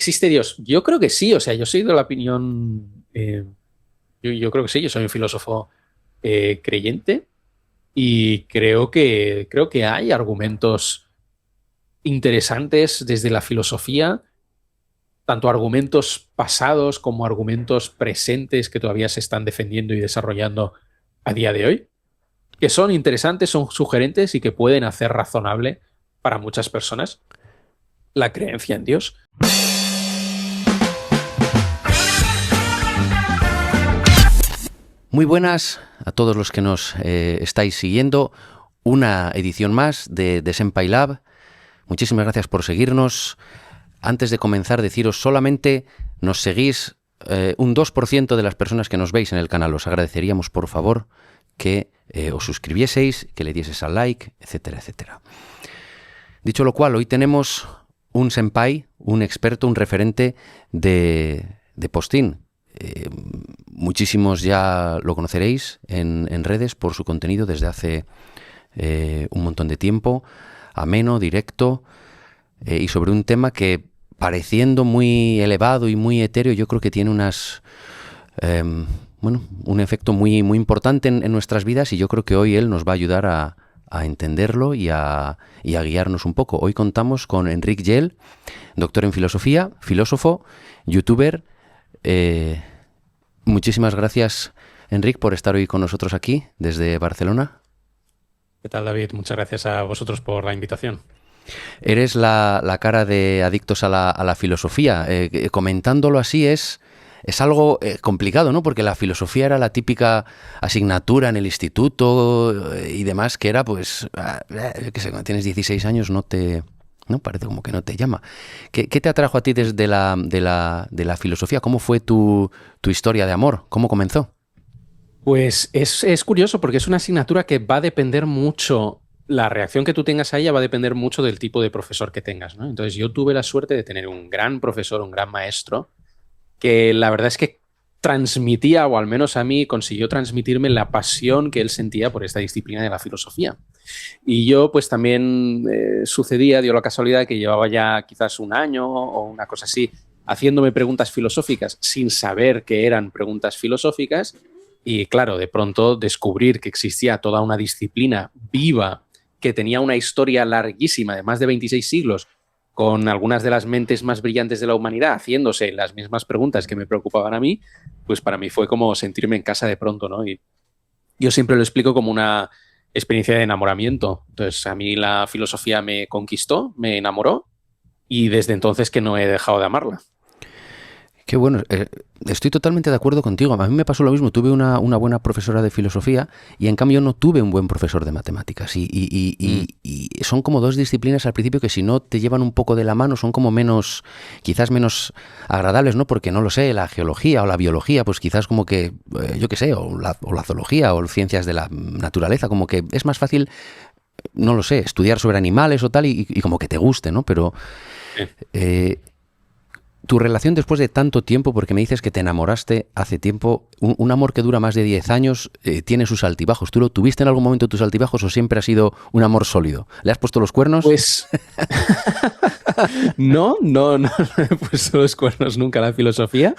¿Existe Dios? Yo creo que sí, o sea, yo soy de la opinión, yo creo que sí, yo soy un filósofo creyente y creo que hay argumentos interesantes desde la filosofía, tanto argumentos pasados como argumentos presentes que todavía se están defendiendo y desarrollando a día de hoy, que son interesantes, son sugerentes y que pueden hacer razonable para muchas personas la creencia en Dios. Muy buenas a todos los que nos estáis siguiendo. Una edición más de Senpai Lab. Muchísimas gracias por seguirnos. Antes de comenzar, deciros solamente nos seguís un 2% de las personas que nos veis en el canal. Os agradeceríamos, por favor, que os suscribieseis, que le dieseis al like, etcétera, etcétera. Dicho lo cual, hoy tenemos un senpai, un experto, un referente de postín. Muchísimos ya lo conoceréis en redes por su contenido desde hace un montón de tiempo, ameno, directo, y sobre un tema que, pareciendo muy elevado y muy etéreo, yo creo que tiene un efecto muy, muy importante en nuestras vidas, y yo creo que hoy él nos va a ayudar a entenderlo y a guiarnos un poco. Hoy contamos con Enric Gel, doctor en filosofía, filósofo, youtuber. Muchísimas gracias, Enric, por estar hoy con nosotros aquí desde Barcelona. ¿Qué tal, David? Muchas gracias a vosotros por la invitación. Eres la cara de adictos a la filosofía. Comentándolo así es algo complicado, ¿no? Porque la filosofía era la típica asignatura en el instituto y demás, que era, pues, qué sé, cuando tienes 16 años no parece como que no te llama. ¿Qué te atrajo a ti desde la filosofía? ¿Cómo fue tu historia de amor? ¿Cómo comenzó? Pues es curioso porque es una asignatura que va a depender mucho, la reacción que tú tengas a ella va a depender mucho del tipo de profesor que tengas, ¿no? Entonces yo tuve la suerte de tener un gran profesor, un gran maestro, que la verdad es que transmitía, o al menos a mí consiguió transmitirme la pasión que él sentía por esta disciplina de la filosofía. Y yo pues también dio la casualidad que llevaba ya quizás un año o una cosa así haciéndome preguntas filosóficas sin saber que eran preguntas filosóficas, y claro, de pronto descubrir que existía toda una disciplina viva que tenía una historia larguísima de más de 26 siglos, con algunas de las mentes más brillantes de la humanidad haciéndose las mismas preguntas que me preocupaban a mí, pues para mí fue como sentirme en casa de pronto, ¿no? Y yo siempre lo explico como una experiencia de enamoramiento. Entonces, a mí la filosofía me conquistó, me enamoró, y desde entonces que no he dejado de amarla. Qué bueno, estoy totalmente de acuerdo contigo. A mí me pasó lo mismo, tuve una buena profesora de filosofía y en cambio no tuve un buen profesor de matemáticas. Y son como dos disciplinas al principio que si no te llevan un poco de la mano son como quizás menos agradables, ¿no? Porque no lo sé, la geología o la biología, pues quizás como que, yo qué sé, o la zoología o ciencias de la naturaleza, como que es más fácil, no lo sé, estudiar sobre animales o tal y como que te guste, ¿no? Pero... tu relación después de tanto tiempo, porque me dices que te enamoraste hace tiempo, un amor que dura más de 10 años, tiene sus altibajos. ¿Tú lo tuviste en algún momento tus altibajos o siempre ha sido un amor sólido? ¿Le has puesto los cuernos? Pues no he puesto los cuernos nunca a la filosofía.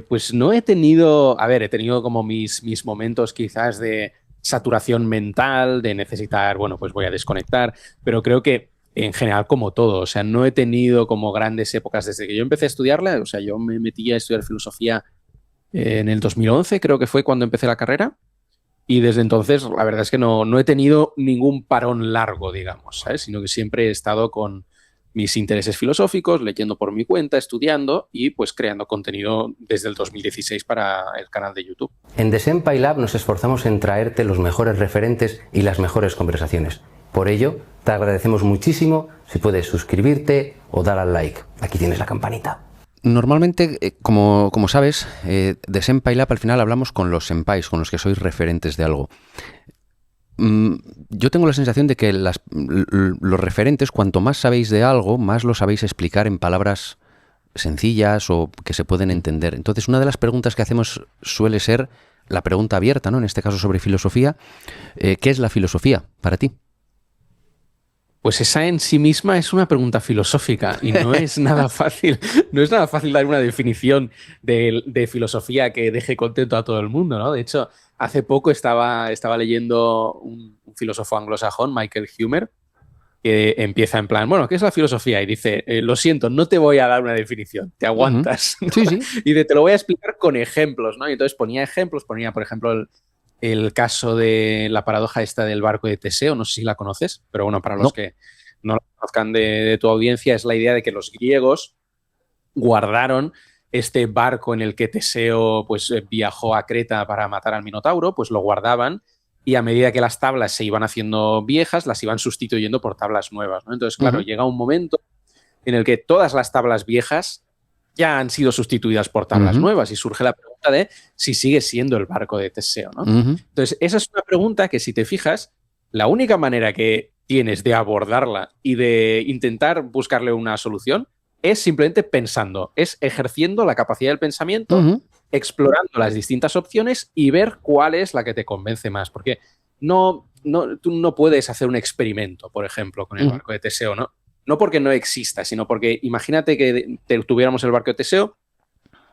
Pues no he tenido, he tenido como mis momentos quizás de saturación mental, de necesitar, bueno, pues voy a desconectar, pero creo que en general como todo, o sea, no he tenido como grandes épocas desde que yo empecé a estudiarla. O sea, yo me metí a estudiar filosofía en el 2011, creo que fue cuando empecé la carrera, y desde entonces la verdad es que no he tenido ningún parón largo, digamos, ¿sabes? Sino que siempre he estado con mis intereses filosóficos, leyendo por mi cuenta, estudiando y pues creando contenido desde el 2016 para el canal de YouTube. En The Senpai Lab nos esforzamos en traerte los mejores referentes y las mejores conversaciones. Por ello, te agradecemos muchísimo si puedes suscribirte o dar al like. Aquí tienes la campanita. Normalmente, como sabes, de Senpai Lab al final hablamos con los senpais, con los que sois referentes de algo. Yo tengo la sensación de que los referentes, cuanto más sabéis de algo, más lo sabéis explicar en palabras sencillas o que se pueden entender. Entonces, una de las preguntas que hacemos suele ser la pregunta abierta, ¿no? En este caso sobre filosofía. ¿Qué es la filosofía para ti? Pues esa en sí misma es una pregunta filosófica y no es nada fácil, no es nada fácil dar una definición de filosofía que deje contento a todo el mundo, ¿no? De hecho, hace poco estaba leyendo un filósofo anglosajón, Michael Huemer, que empieza en plan, bueno, ¿qué es la filosofía? Y dice, lo siento, no te voy a dar una definición, te aguantas. ¿No? Sí, sí. Y te lo voy a explicar con ejemplos, ¿no? Y entonces ponía ejemplos, ponía, por ejemplo, el caso de la paradoja esta del barco de Teseo, no sé si la conoces, pero bueno, para los No. que no la conozcan de tu audiencia, es la idea de que los griegos guardaron este barco en el que Teseo pues, viajó a Creta para matar al Minotauro, pues lo guardaban y a medida que las tablas se iban haciendo viejas, las iban sustituyendo por tablas nuevas, ¿no? Entonces, claro, llega un momento en el que todas las tablas viejas ya han sido sustituidas por tablas nuevas y surge la pregunta de si sigue siendo el barco de Teseo, ¿no? Entonces, esa es una pregunta que, si te fijas, la única manera que tienes de abordarla y de intentar buscarle una solución es simplemente pensando, es ejerciendo la capacidad del pensamiento, explorando las distintas opciones y ver cuál es la que te convence más, porque tú no puedes hacer un experimento, por ejemplo, con el barco de Teseo, ¿no? No porque no exista, sino porque imagínate que tuviéramos el barco de Teseo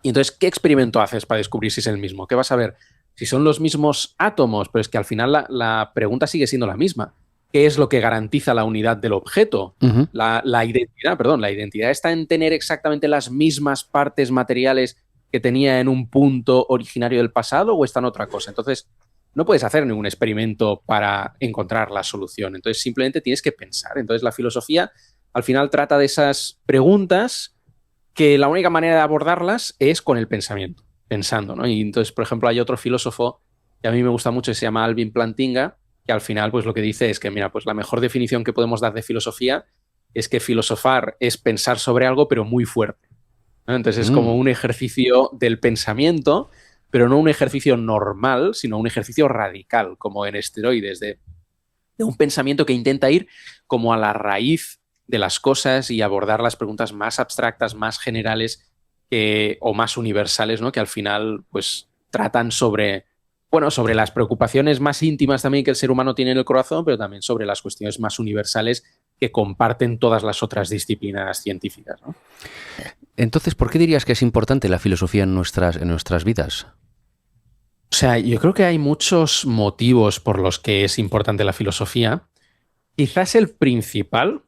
y entonces, ¿qué experimento haces para descubrir si es el mismo? ¿Qué vas a ver? Si son los mismos átomos, pero es que al final la pregunta sigue siendo la misma. ¿Qué es lo que garantiza la unidad del objeto? La identidad, perdón, la identidad está en tener exactamente las mismas partes materiales que tenía en un punto originario del pasado o está en otra cosa. Entonces, no puedes hacer ningún experimento para encontrar la solución. Entonces, simplemente tienes que pensar. Entonces, la filosofía al final trata de esas preguntas que la única manera de abordarlas es con el pensamiento, pensando, ¿no? Y entonces, por ejemplo, hay otro filósofo que a mí me gusta mucho, que se llama Alvin Plantinga, que al final pues lo que dice es que, mira, pues la mejor definición que podemos dar de filosofía es que filosofar es pensar sobre algo, pero muy fuerte, ¿no? Entonces es como un ejercicio del pensamiento, pero no un ejercicio normal, sino un ejercicio radical, como en Esteroides, de un pensamiento que intenta ir como a la raíz de las cosas y abordar las preguntas más abstractas, más generales o más universales, ¿no? Que al final pues tratan sobre las preocupaciones más íntimas también que el ser humano tiene en el corazón, pero también sobre las cuestiones más universales que comparten todas las otras disciplinas científicas, ¿no? Entonces, ¿por qué dirías que es importante la filosofía en nuestras vidas? O sea, yo creo que hay muchos motivos por los que es importante la filosofía. Quizás el principal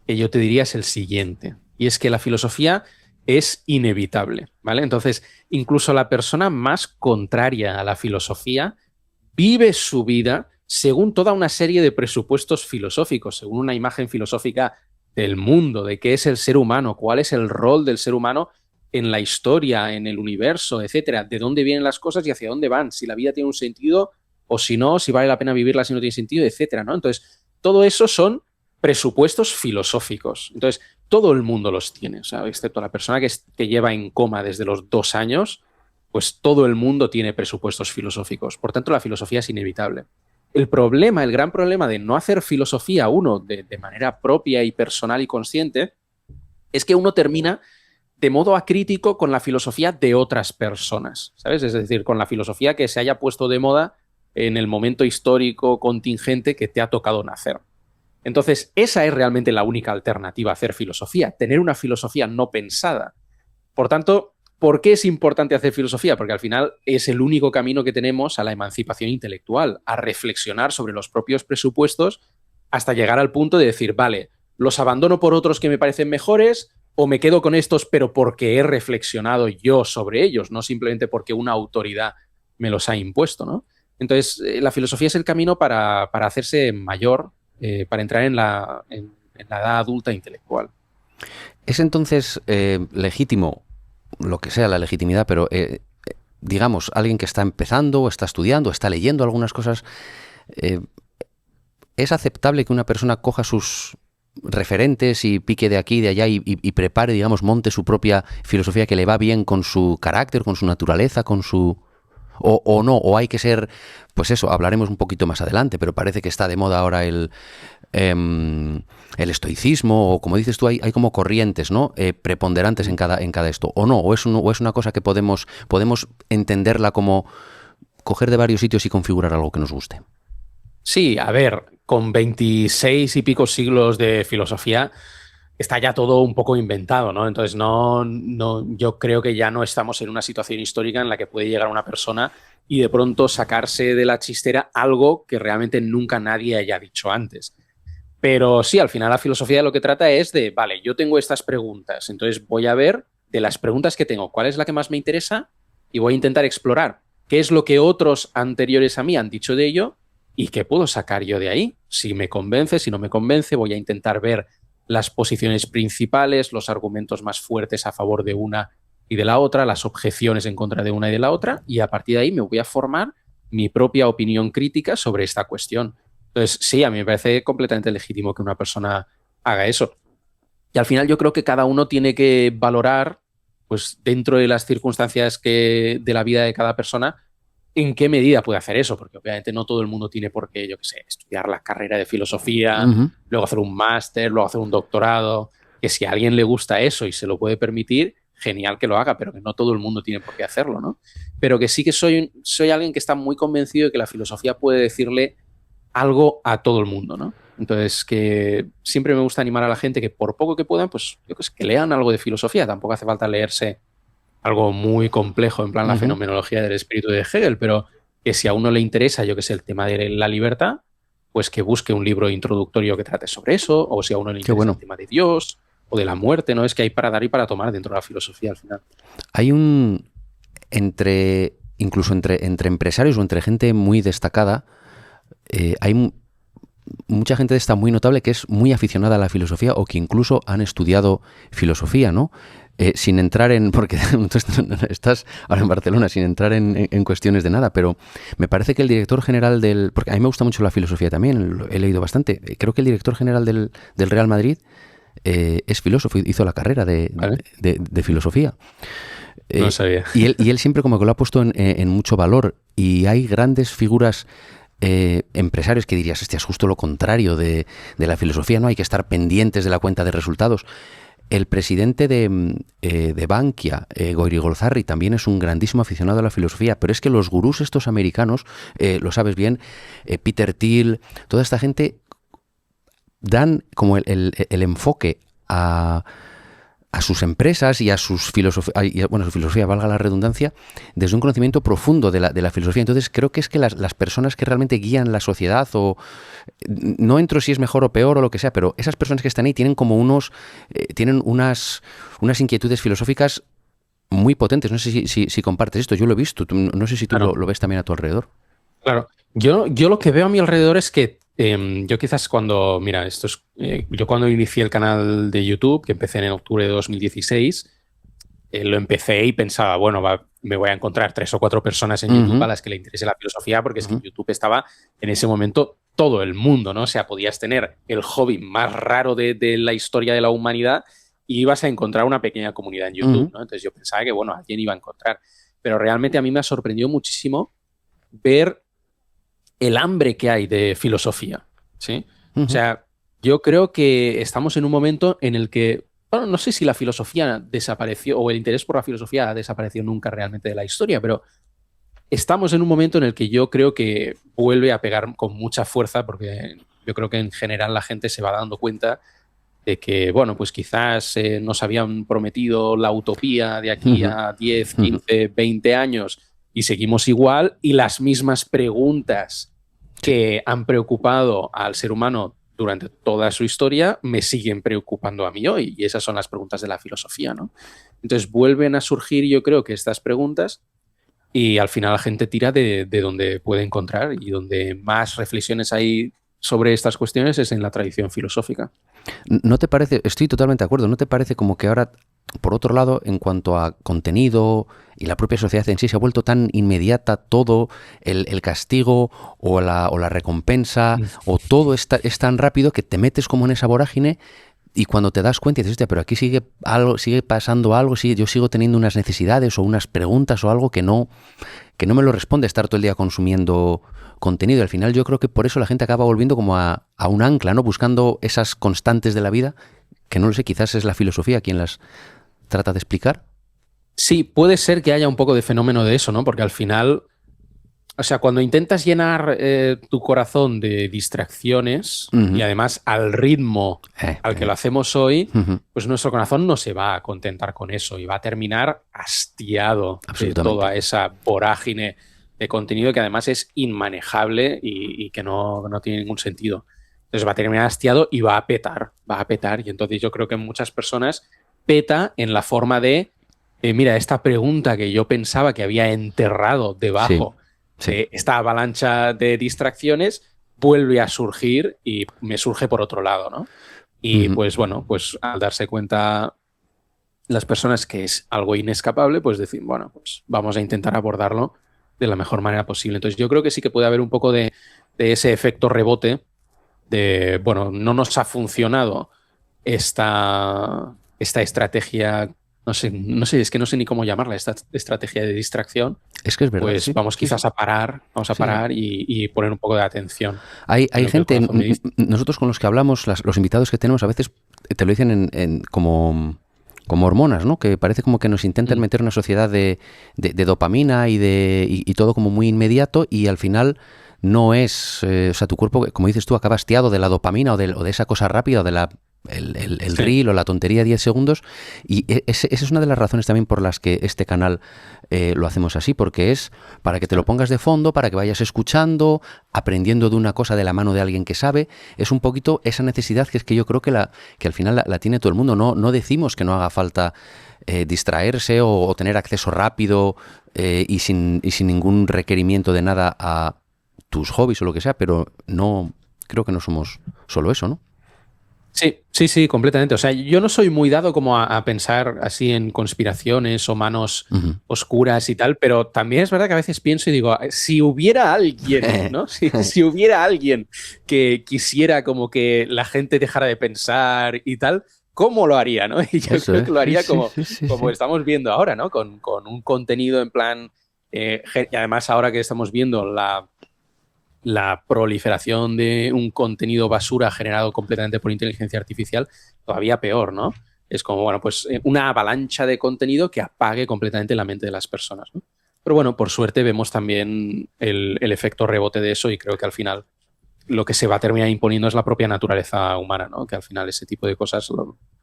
que yo te diría es el siguiente, y es que la filosofía es inevitable, ¿vale? Entonces, incluso la persona más contraria a la filosofía vive su vida según toda una serie de presupuestos filosóficos, según una imagen filosófica del mundo, de qué es el ser humano, cuál es el rol del ser humano en la historia, en el universo, etcétera, de dónde vienen las cosas y hacia dónde van, si la vida tiene un sentido o si no, si vale la pena vivirla si no tiene sentido, etcétera, ¿no? Entonces, todo eso son presupuestos filosóficos. Entonces, todo el mundo los tiene, o sea, excepto la persona que lleva en coma desde los 2 años, pues todo el mundo tiene presupuestos filosóficos. Por tanto, la filosofía es inevitable. El gran problema de no hacer filosofía uno de manera propia y personal y consciente es que uno termina de modo acrítico con la filosofía de otras personas, ¿sabes? Es decir, con la filosofía que se haya puesto de moda en el momento histórico contingente que te ha tocado nacer. Entonces, esa es realmente la única alternativa a hacer filosofía, tener una filosofía no pensada. Por tanto, ¿por qué es importante hacer filosofía? Porque al final es el único camino que tenemos a la emancipación intelectual, a reflexionar sobre los propios presupuestos hasta llegar al punto de decir, vale, los abandono por otros que me parecen mejores o me quedo con estos pero porque he reflexionado yo sobre ellos, no simplemente porque una autoridad me los ha impuesto, ¿no? Entonces, la filosofía es el camino para hacerse mayor, para entrar en la edad adulta intelectual. ¿Es entonces legítimo, lo que sea la legitimidad, pero digamos, alguien que está empezando, o está estudiando, o está leyendo algunas cosas, ¿es aceptable que una persona coja sus referentes y pique de aquí y de allá y prepare, digamos, monte su propia filosofía que le va bien con su carácter, con su naturaleza, con su... O no, o hay que ser, pues eso, hablaremos un poquito más adelante, pero parece que está de moda ahora el estoicismo, o como dices tú, hay como corrientes, ¿no? Preponderantes en cada esto, o no, o es una cosa que podemos entenderla como coger de varios sitios y configurar algo que nos guste. Sí, a ver, con 26 y pico siglos de filosofía está ya todo un poco inventado, ¿no? Entonces yo creo que ya no estamos en una situación histórica en la que puede llegar una persona y de pronto sacarse de la chistera algo que realmente nunca nadie haya dicho antes. Pero sí, al final la filosofía lo que trata es de, vale, yo tengo estas preguntas, entonces voy a ver de las preguntas que tengo, cuál es la que más me interesa y voy a intentar explorar qué es lo que otros anteriores a mí han dicho de ello y qué puedo sacar yo de ahí. Si me convence, si no me convence, voy a intentar ver las posiciones principales, los argumentos más fuertes a favor de una y de la otra, las objeciones en contra de una y de la otra, y a partir de ahí me voy a formar mi propia opinión crítica sobre esta cuestión. Entonces, sí, a mí me parece completamente legítimo que una persona haga eso. Y al final yo creo que cada uno tiene que valorar, pues dentro de las circunstancias de la vida de cada persona, en qué medida puede hacer eso, porque obviamente no todo el mundo tiene por qué, yo qué sé, estudiar la carrera de filosofía, luego hacer un máster, luego hacer un doctorado, que si a alguien le gusta eso y se lo puede permitir, genial que lo haga, pero que no todo el mundo tiene por qué hacerlo, ¿no? Pero que sí que soy alguien que está muy convencido de que la filosofía puede decirle algo a todo el mundo, ¿no? Entonces, que siempre me gusta animar a la gente que por poco que puedan, pues yo que sé, que lean algo de filosofía. Tampoco hace falta leerse algo muy complejo, en plan la fenomenología del espíritu de Hegel, pero que si a uno le interesa, yo que sé, el tema de la libertad, pues que busque un libro introductorio que trate sobre eso, o si a uno le interesa el tema de Dios o de la muerte, ¿no? Es que hay para dar y para tomar dentro de la filosofía al final. Hay incluso entre empresarios o entre gente muy destacada, hay mucha gente de esta muy notable que es muy aficionada a la filosofía o que incluso han estudiado filosofía, ¿no? Sin entrar porque tú estás ahora en Barcelona, sin entrar en cuestiones de nada, pero me parece que el director general porque a mí me gusta mucho la filosofía también, he leído bastante, creo que el director general del Real Madrid es filósofo, hizo la carrera de filosofía. No lo sabía. Y él siempre como que lo ha puesto en mucho valor, y hay grandes figuras empresarios que dirías, hostia, es justo lo contrario de la filosofía, ¿no? Hay que estar pendientes de la cuenta de resultados. El presidente de Bankia, Goyri Golzarri, también es un grandísimo aficionado a la filosofía, pero es que los gurús estos americanos, lo sabes bien, Peter Thiel, toda esta gente dan como el enfoque a sus empresas y a sus su filosofía, valga la redundancia, desde un conocimiento profundo de la filosofía. Entonces creo que es que las personas que realmente guían la sociedad, o no entro si es mejor o peor o lo que sea, pero esas personas que están ahí tienen como tienen unas inquietudes filosóficas muy potentes. No sé si compartes esto, yo lo he visto, no sé si tú lo ves también a tu alrededor. Claro, yo lo que veo a mi alrededor es que yo quizás yo cuando inicié el canal de YouTube, que empecé en octubre de 2016, lo empecé y pensaba, bueno, me voy a encontrar 3 o 4 personas en YouTube a las que le interese la filosofía, porque es que en YouTube estaba en ese momento todo el mundo, ¿no? O sea, podías tener el hobby más raro de la historia de la humanidad y ibas a encontrar una pequeña comunidad en YouTube, ¿no? Entonces yo pensaba que, bueno, alguien iba a encontrar. Pero realmente a mí me ha sorprendido muchísimo ver el hambre que hay de filosofía, ¿sí? O sea, yo creo que estamos en un momento en el que, bueno, no sé si la filosofía desapareció o el interés por la filosofía ha desaparecido nunca realmente de la historia, pero estamos en un momento en el que yo creo que vuelve a pegar con mucha fuerza, porque yo creo que en general la gente se va dando cuenta de que, bueno, pues quizás nos habían prometido la utopía de aquí a 10, 15, 20 años y seguimos igual, y las mismas preguntas que han preocupado al ser humano durante toda su historia me siguen preocupando a mí hoy, y esas son las preguntas de la filosofía, ¿no? Entonces vuelven a surgir, yo creo que estas preguntas, y al final la gente tira de donde puede encontrar, y donde más reflexiones hay sobre estas cuestiones es en la tradición filosófica. ¿No te parece? Estoy totalmente de acuerdo. ¿No te parece como que ahora, por otro lado, en cuanto a contenido y la propia sociedad en sí, se ha vuelto tan inmediata todo, el castigo o la recompensa, o todo es tan rápido que te metes como en esa vorágine, y cuando te das cuenta y dices, hostia, pero aquí sigue pasando algo, yo sigo teniendo unas necesidades o unas preguntas o algo que no me lo responde estar todo el día consumiendo contenido. Al final yo creo que por eso la gente acaba volviendo como a un ancla, ¿no? Buscando esas constantes de la vida, que no lo sé, quizás es la filosofía quien las trata de explicar. Sí, puede ser que haya un poco de fenómeno de eso, ¿no? Porque al final O sea, cuando intentas llenar tu corazón de distracciones y además al ritmo al que lo hacemos hoy, pues nuestro corazón no se va a contentar con eso y va a terminar hastiado de toda esa vorágine de contenido que además es inmanejable y que no tiene ningún sentido. Entonces va a terminar hastiado y va a petar. Y entonces yo creo que en muchas personas peta en la forma de, mira, esta pregunta que yo pensaba que había enterrado debajo de esta avalancha de distracciones vuelve a surgir y me surge por otro lado, ¿no? Y pues bueno, pues al darse cuenta las personas que es algo inescapable, pues decir, bueno, pues vamos a intentar abordarlo de la mejor manera posible. Entonces yo creo que sí que puede haber un poco de ese efecto rebote de, bueno, no nos ha funcionado esta estrategia, no sé, es que no sé ni cómo llamarla, esta estrategia de distracción. Es que es verdad. Pues vamos quizás a parar, y poner un poco de atención. Hay gente, nosotros con los que hablamos, los invitados que tenemos, a veces te lo dicen como hormonas, ¿no? Que parece como que nos intentan meter una sociedad de dopamina y todo como muy inmediato, y al final no es, o sea, tu cuerpo, como dices tú, acaba hastiado de la dopamina o de esa cosa rápida, o de el reel o la tontería de 10 segundos, y esa es una de las razones también por las que este canal lo hacemos así, porque es para que te lo pongas de fondo, para que vayas escuchando, aprendiendo de una cosa de la mano de alguien que sabe. Es un poquito esa necesidad que es que yo creo que al final la tiene todo el mundo. No decimos que no haga falta distraerse o tener acceso rápido y sin ningún requerimiento de nada a tus hobbies o lo que sea, pero no creo que no somos solo eso, ¿no? Sí, completamente. O sea, yo no soy muy dado como a pensar así en conspiraciones o manos oscuras y tal, pero también es verdad que a veces pienso y digo, si hubiera alguien, ¿no? Si hubiera alguien que quisiera como que la gente dejara de pensar y tal, ¿cómo lo haría, no? Y yo creo que lo haría como estamos viendo ahora, ¿no? Con un contenido en plan... y además ahora que estamos viendo la proliferación de un contenido basura generado completamente por inteligencia artificial, todavía peor, ¿no? Es como, bueno, pues una avalancha de contenido que apague completamente la mente de las personas, ¿no? Pero bueno, por suerte vemos también el efecto rebote de eso y creo que al final lo que se va a terminar imponiendo es la propia naturaleza humana, ¿no? Que al final ese tipo de cosas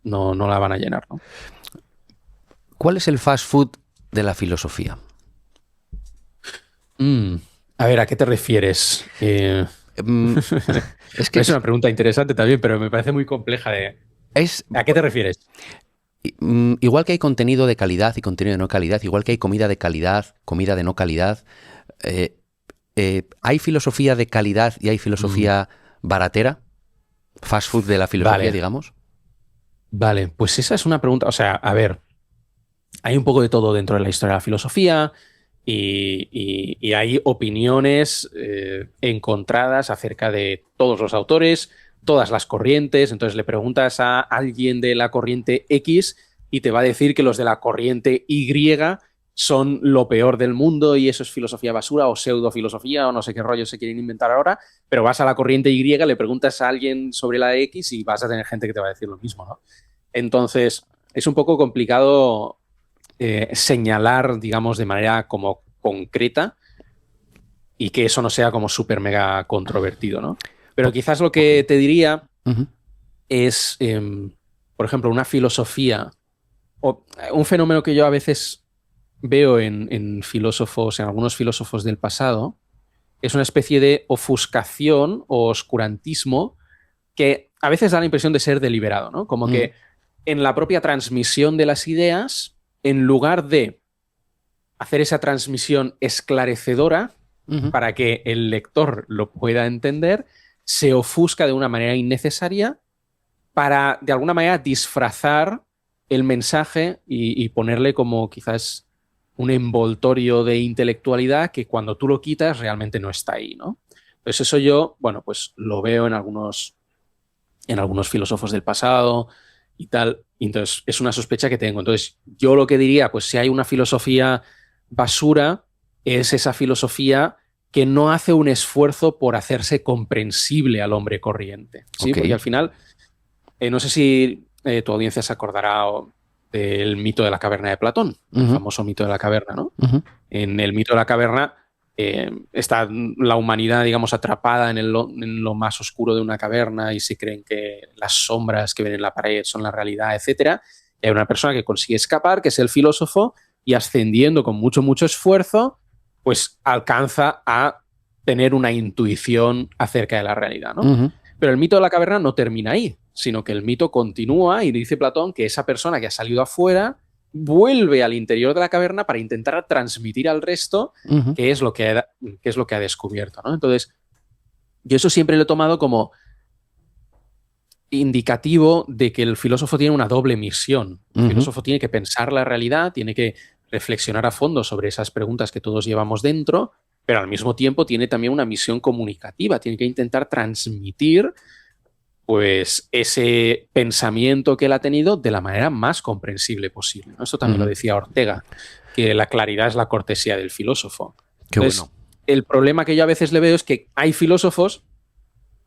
no la van a llenar, ¿no? ¿Cuál es el fast food de la filosofía? A ver, ¿a qué te refieres? Es una pregunta interesante también, pero me parece muy compleja ¿A qué te refieres? Igual que hay contenido de calidad y contenido de no calidad, igual que hay comida de calidad, comida de no calidad, ¿hay filosofía de calidad y hay filosofía baratera? ¿Fast food de la filosofía, digamos? Vale, pues esa es una pregunta. O sea, a ver, hay un poco de todo dentro de la historia de la filosofía. Y hay opiniones encontradas acerca de todos los autores, todas las corrientes. Entonces le preguntas a alguien de la corriente X y te va a decir que los de la corriente Y son lo peor del mundo y eso es filosofía basura o pseudofilosofía o no sé qué rollo se quieren inventar ahora, pero vas a la corriente Y, le preguntas a alguien sobre la X y vas a tener gente que te va a decir lo mismo, ¿no? Entonces es un poco complicado señalar, digamos, de manera como concreta y que eso no sea como súper mega controvertido, ¿no? Pero quizás lo que te diría es, por ejemplo, una filosofía o un fenómeno que yo a veces veo en filósofos, en algunos filósofos del pasado, es una especie de ofuscación o oscurantismo que a veces da la impresión de ser deliberado, ¿no? Como que en la propia transmisión de las ideas, en lugar de hacer esa transmisión esclarecedora para que el lector lo pueda entender, se ofusca de una manera innecesaria para, de alguna manera, disfrazar el mensaje y ponerle como quizás un envoltorio de intelectualidad que cuando tú lo quitas realmente no está ahí, ¿no? Pues eso yo, bueno, pues lo veo en algunos filósofos del pasado y tal. Entonces, es una sospecha que tengo. Entonces, yo lo que diría, pues si hay una filosofía basura, es esa filosofía que no hace un esfuerzo por hacerse comprensible al hombre corriente. ¿Sí? Porque al final, no sé si tu audiencia se acordará del mito de la caverna de Platón, el famoso mito de la caverna, ¿no? En el mito de la caverna, está la humanidad, digamos, atrapada en lo más oscuro de una caverna y se creen que las sombras que ven en la pared son la realidad, etcétera. Y hay una persona que consigue escapar, que es el filósofo, y ascendiendo con mucho, mucho esfuerzo, pues alcanza a tener una intuición acerca de la realidad, ¿no? Ujú. Pero el mito de la caverna no termina ahí, sino que el mito continúa y dice Platón que esa persona que ha salido afuera vuelve al interior de la caverna para intentar transmitir al resto Ujú. qué es lo que ha descubierto, ¿no? Entonces, yo eso siempre lo he tomado como indicativo de que el filósofo tiene una doble misión. El Ujú. filósofo tiene que pensar la realidad, tiene que reflexionar a fondo sobre esas preguntas que todos llevamos dentro, pero al mismo tiempo tiene también una misión comunicativa, tiene que intentar transmitir pues ese pensamiento que él ha tenido de la manera más comprensible posible, ¿no? Esto también lo Ujú. decía Ortega, que la claridad es la cortesía del filósofo. Qué Entonces, bueno. el problema que yo a veces le veo es que hay filósofos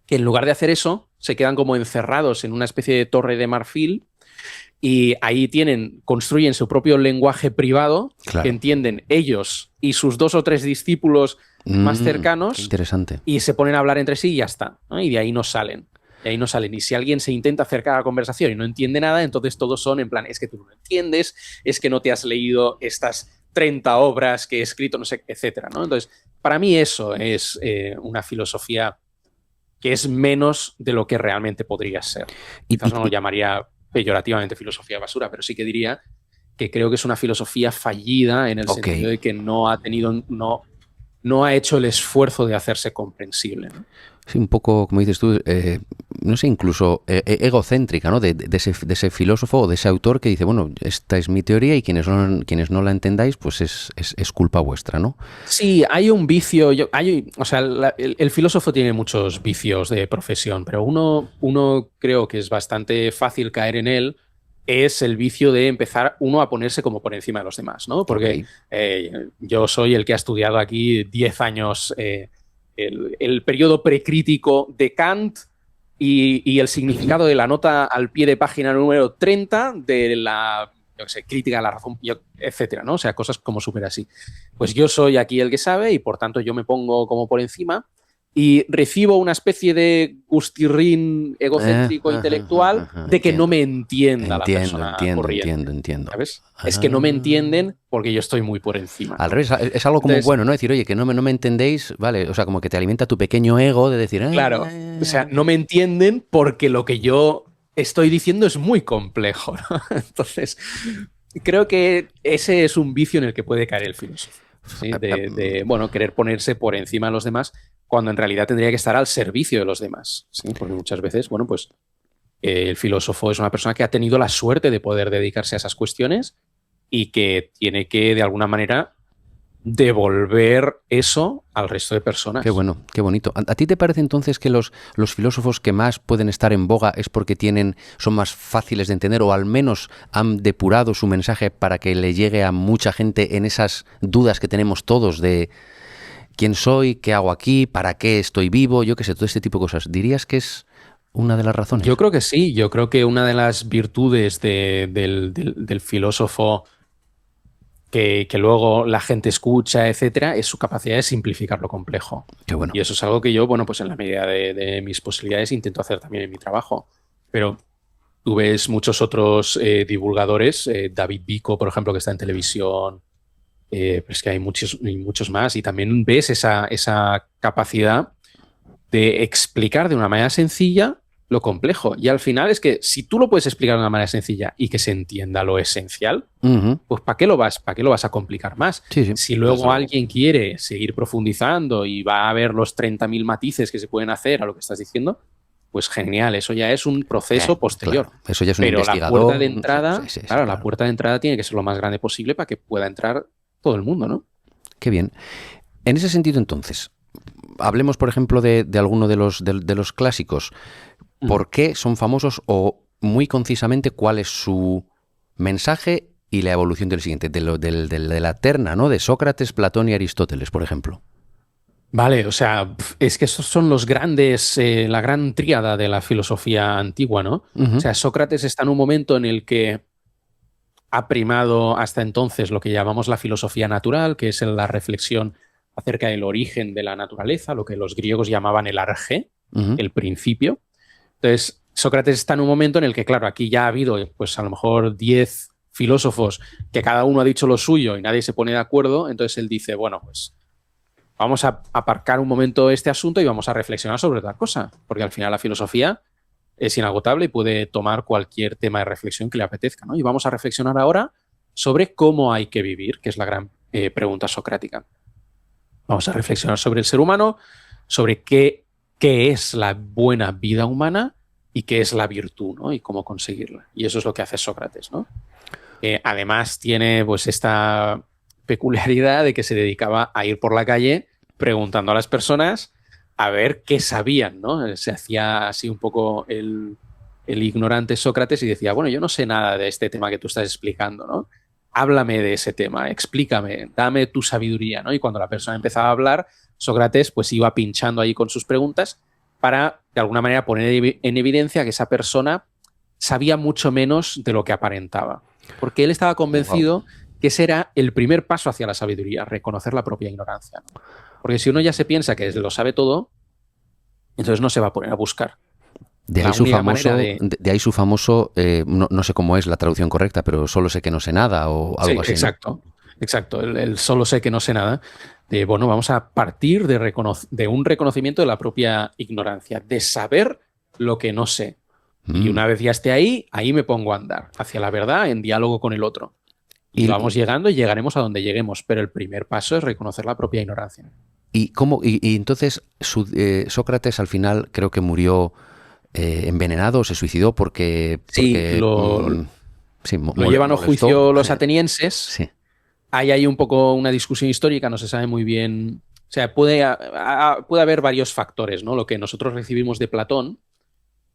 que en lugar de hacer eso, se quedan como encerrados en una especie de torre de marfil y ahí construyen su propio lenguaje privado que Claro. entienden ellos y sus 2 o 3 discípulos más Qué cercanos interesante. y se ponen a hablar entre sí y ya está, ¿no? Y de ahí no salen. De ahí no salen. Y si alguien se intenta acercar a la conversación y no entiende nada, entonces todos son en plan, es que tú no entiendes, es que no te has leído estas 30 obras que he escrito, no sé, etcétera, ¿no? Entonces, para mí eso es una filosofía que es menos de lo que realmente podría ser. Y, Quizás no lo y- llamaría peyorativamente filosofía basura, pero sí que diría que creo que es una filosofía fallida en el ok. sentido de que no ha hecho el esfuerzo de hacerse comprensible, ¿no? Sí, un poco, como dices tú, no sé, incluso egocéntrica, ¿no? De ese filósofo o de ese autor que dice, bueno, esta es mi teoría y quienes no la entendáis, pues es culpa vuestra, ¿no? Sí, hay un vicio, o sea, el filósofo tiene muchos vicios de profesión, pero uno creo que es bastante fácil caer en él, es el vicio de empezar uno a ponerse como por encima de los demás, ¿no? Ok. Porque yo soy el que ha estudiado aquí 10 años el periodo precrítico de Kant y el significado de la nota al pie de página número 30 de la, yo qué sé, crítica de la razón, etcétera, ¿no? O sea, cosas como súper así. Pues yo soy aquí el que sabe y por tanto yo me pongo como por encima y recibo una especie de gustirrín egocéntrico intelectual de que no Entiendo. me entienda la Entiendo, persona entiendo, corriente, entiendo, entiendo. ¿sabes? Es que no me Ah. entienden porque yo estoy muy por encima, Al ¿no? revés, es algo como Entonces, bueno, ¿no? Decir, oye, que no me entendéis, ¿vale? O sea, como que te alimenta tu pequeño ego de decir, claro, o sea, no me entienden porque lo que yo estoy diciendo es muy complejo, ¿no? Entonces, creo que ese es un vicio en el que puede caer el filósofo, ¿sí? Bueno, querer ponerse por encima de los demás cuando en realidad tendría que estar al servicio de los demás, ¿sí? Porque muchas veces, bueno, pues el filósofo es una persona que ha tenido la suerte de poder dedicarse a esas cuestiones y que tiene que, de alguna manera, devolver eso al resto de Qué personas. bueno, qué bonito. ¿A ti te parece entonces que los filósofos que más pueden estar en boga es porque son más fáciles de entender o al menos han depurado su mensaje para que le llegue a mucha gente en esas dudas que tenemos todos de quién soy, qué hago aquí, para qué estoy vivo, yo qué sé, todo este tipo de cosas? ¿Dirías que es una de las Yo razones? creo que sí, yo creo que una de las virtudes del filósofo que luego la gente escucha, etcétera, es su capacidad de simplificar lo complejo. Qué bueno. Y eso es algo que yo, bueno, pues en la medida de mis posibilidades intento hacer también en mi trabajo. Pero tú ves muchos otros divulgadores, David Vico, por ejemplo, que está en televisión, pero es que hay muchos más, y también ves esa capacidad de explicar de una manera sencilla lo complejo. Y al final es que si tú lo puedes explicar de una manera sencilla y que se entienda lo esencial, Ujú. pues para qué lo vas a complicar más? Sí, sí, Si desde luego luego. alguien quiere seguir profundizando y va a ver los 30.000 matices que se pueden hacer a lo que estás diciendo, pues genial, eso ya es un proceso posterior. Claro, eso ya es un Pero la puerta investigador. de Sí, sí, entrada, sí, sí, claro, la claro. puerta de entrada tiene que ser lo más grande posible para que pueda entrar todo el mundo, ¿no? Qué bien. En ese sentido, entonces, hablemos, por ejemplo, de alguno de los clásicos. Mm. ¿Por qué son famosos o, muy concisamente, cuál es su mensaje y la evolución del siguiente? De la terna, ¿no? De Sócrates, Platón y Aristóteles, por ejemplo. Vale, o sea, es que esos son los grandes, la gran tríada de la filosofía antigua, ¿no? O Ujú. sea, Sócrates está en un momento en el que ha primado hasta entonces lo que llamamos la filosofía natural, que es la reflexión acerca del origen de la naturaleza, lo que los griegos llamaban el arjé, el principio. Entonces, Sócrates está en un momento en el que, claro, aquí ya ha habido, pues a lo mejor 10 filósofos que cada uno ha dicho lo suyo y nadie se pone de acuerdo. Entonces él dice, bueno, pues vamos a aparcar un momento este asunto y vamos a reflexionar sobre otra cosa, porque al final la filosofía es inagotable y puede tomar cualquier tema de reflexión que le apetezca, ¿no? Y vamos a reflexionar ahora sobre cómo hay que vivir, que es la gran pregunta socrática. Vamos a reflexionar sobre el ser humano, sobre qué es la buena vida humana y qué es la virtud, ¿no? Y cómo conseguirla. Y eso es lo que hace Sócrates, ¿no? Además tiene pues esta peculiaridad de que se dedicaba a ir por la calle preguntando a las personas a ver qué sabían, ¿no? Se hacía así un poco el ignorante Sócrates y decía, bueno, yo no sé nada de este tema que tú estás explicando, ¿no? Háblame de ese tema, explícame, dame tu sabiduría, ¿no? Y cuando la persona empezaba a hablar, Sócrates pues iba pinchando ahí con sus preguntas para, de alguna manera, poner en evidencia que esa persona sabía mucho menos de lo que aparentaba. Porque él estaba convencido que ese era el primer paso hacia la sabiduría, reconocer la propia ignorancia, ¿no? Porque si uno ya se piensa que lo sabe todo, entonces no se va a poner a buscar. De ahí su famoso, no sé cómo es la traducción correcta, pero solo sé que no sé nada o algo así. Exacto, ¿no? Exacto. El solo sé que no sé nada. Bueno, vamos a partir de un reconocimiento de la propia ignorancia, de saber lo que no sé. Y una vez ya esté ahí me pongo a andar hacia la verdad en diálogo con el otro. Y vamos llegando y llegaremos a donde lleguemos, pero el primer paso es reconocer la propia ignorancia. ¿Y entonces Sócrates al final creo que murió envenenado, se suicidó porque lo llevan a juicio los atenienses. Sí. Hay ahí un poco una discusión histórica, no se sabe muy bien. O sea, puede haber varios factores, ¿no? Lo que nosotros recibimos de Platón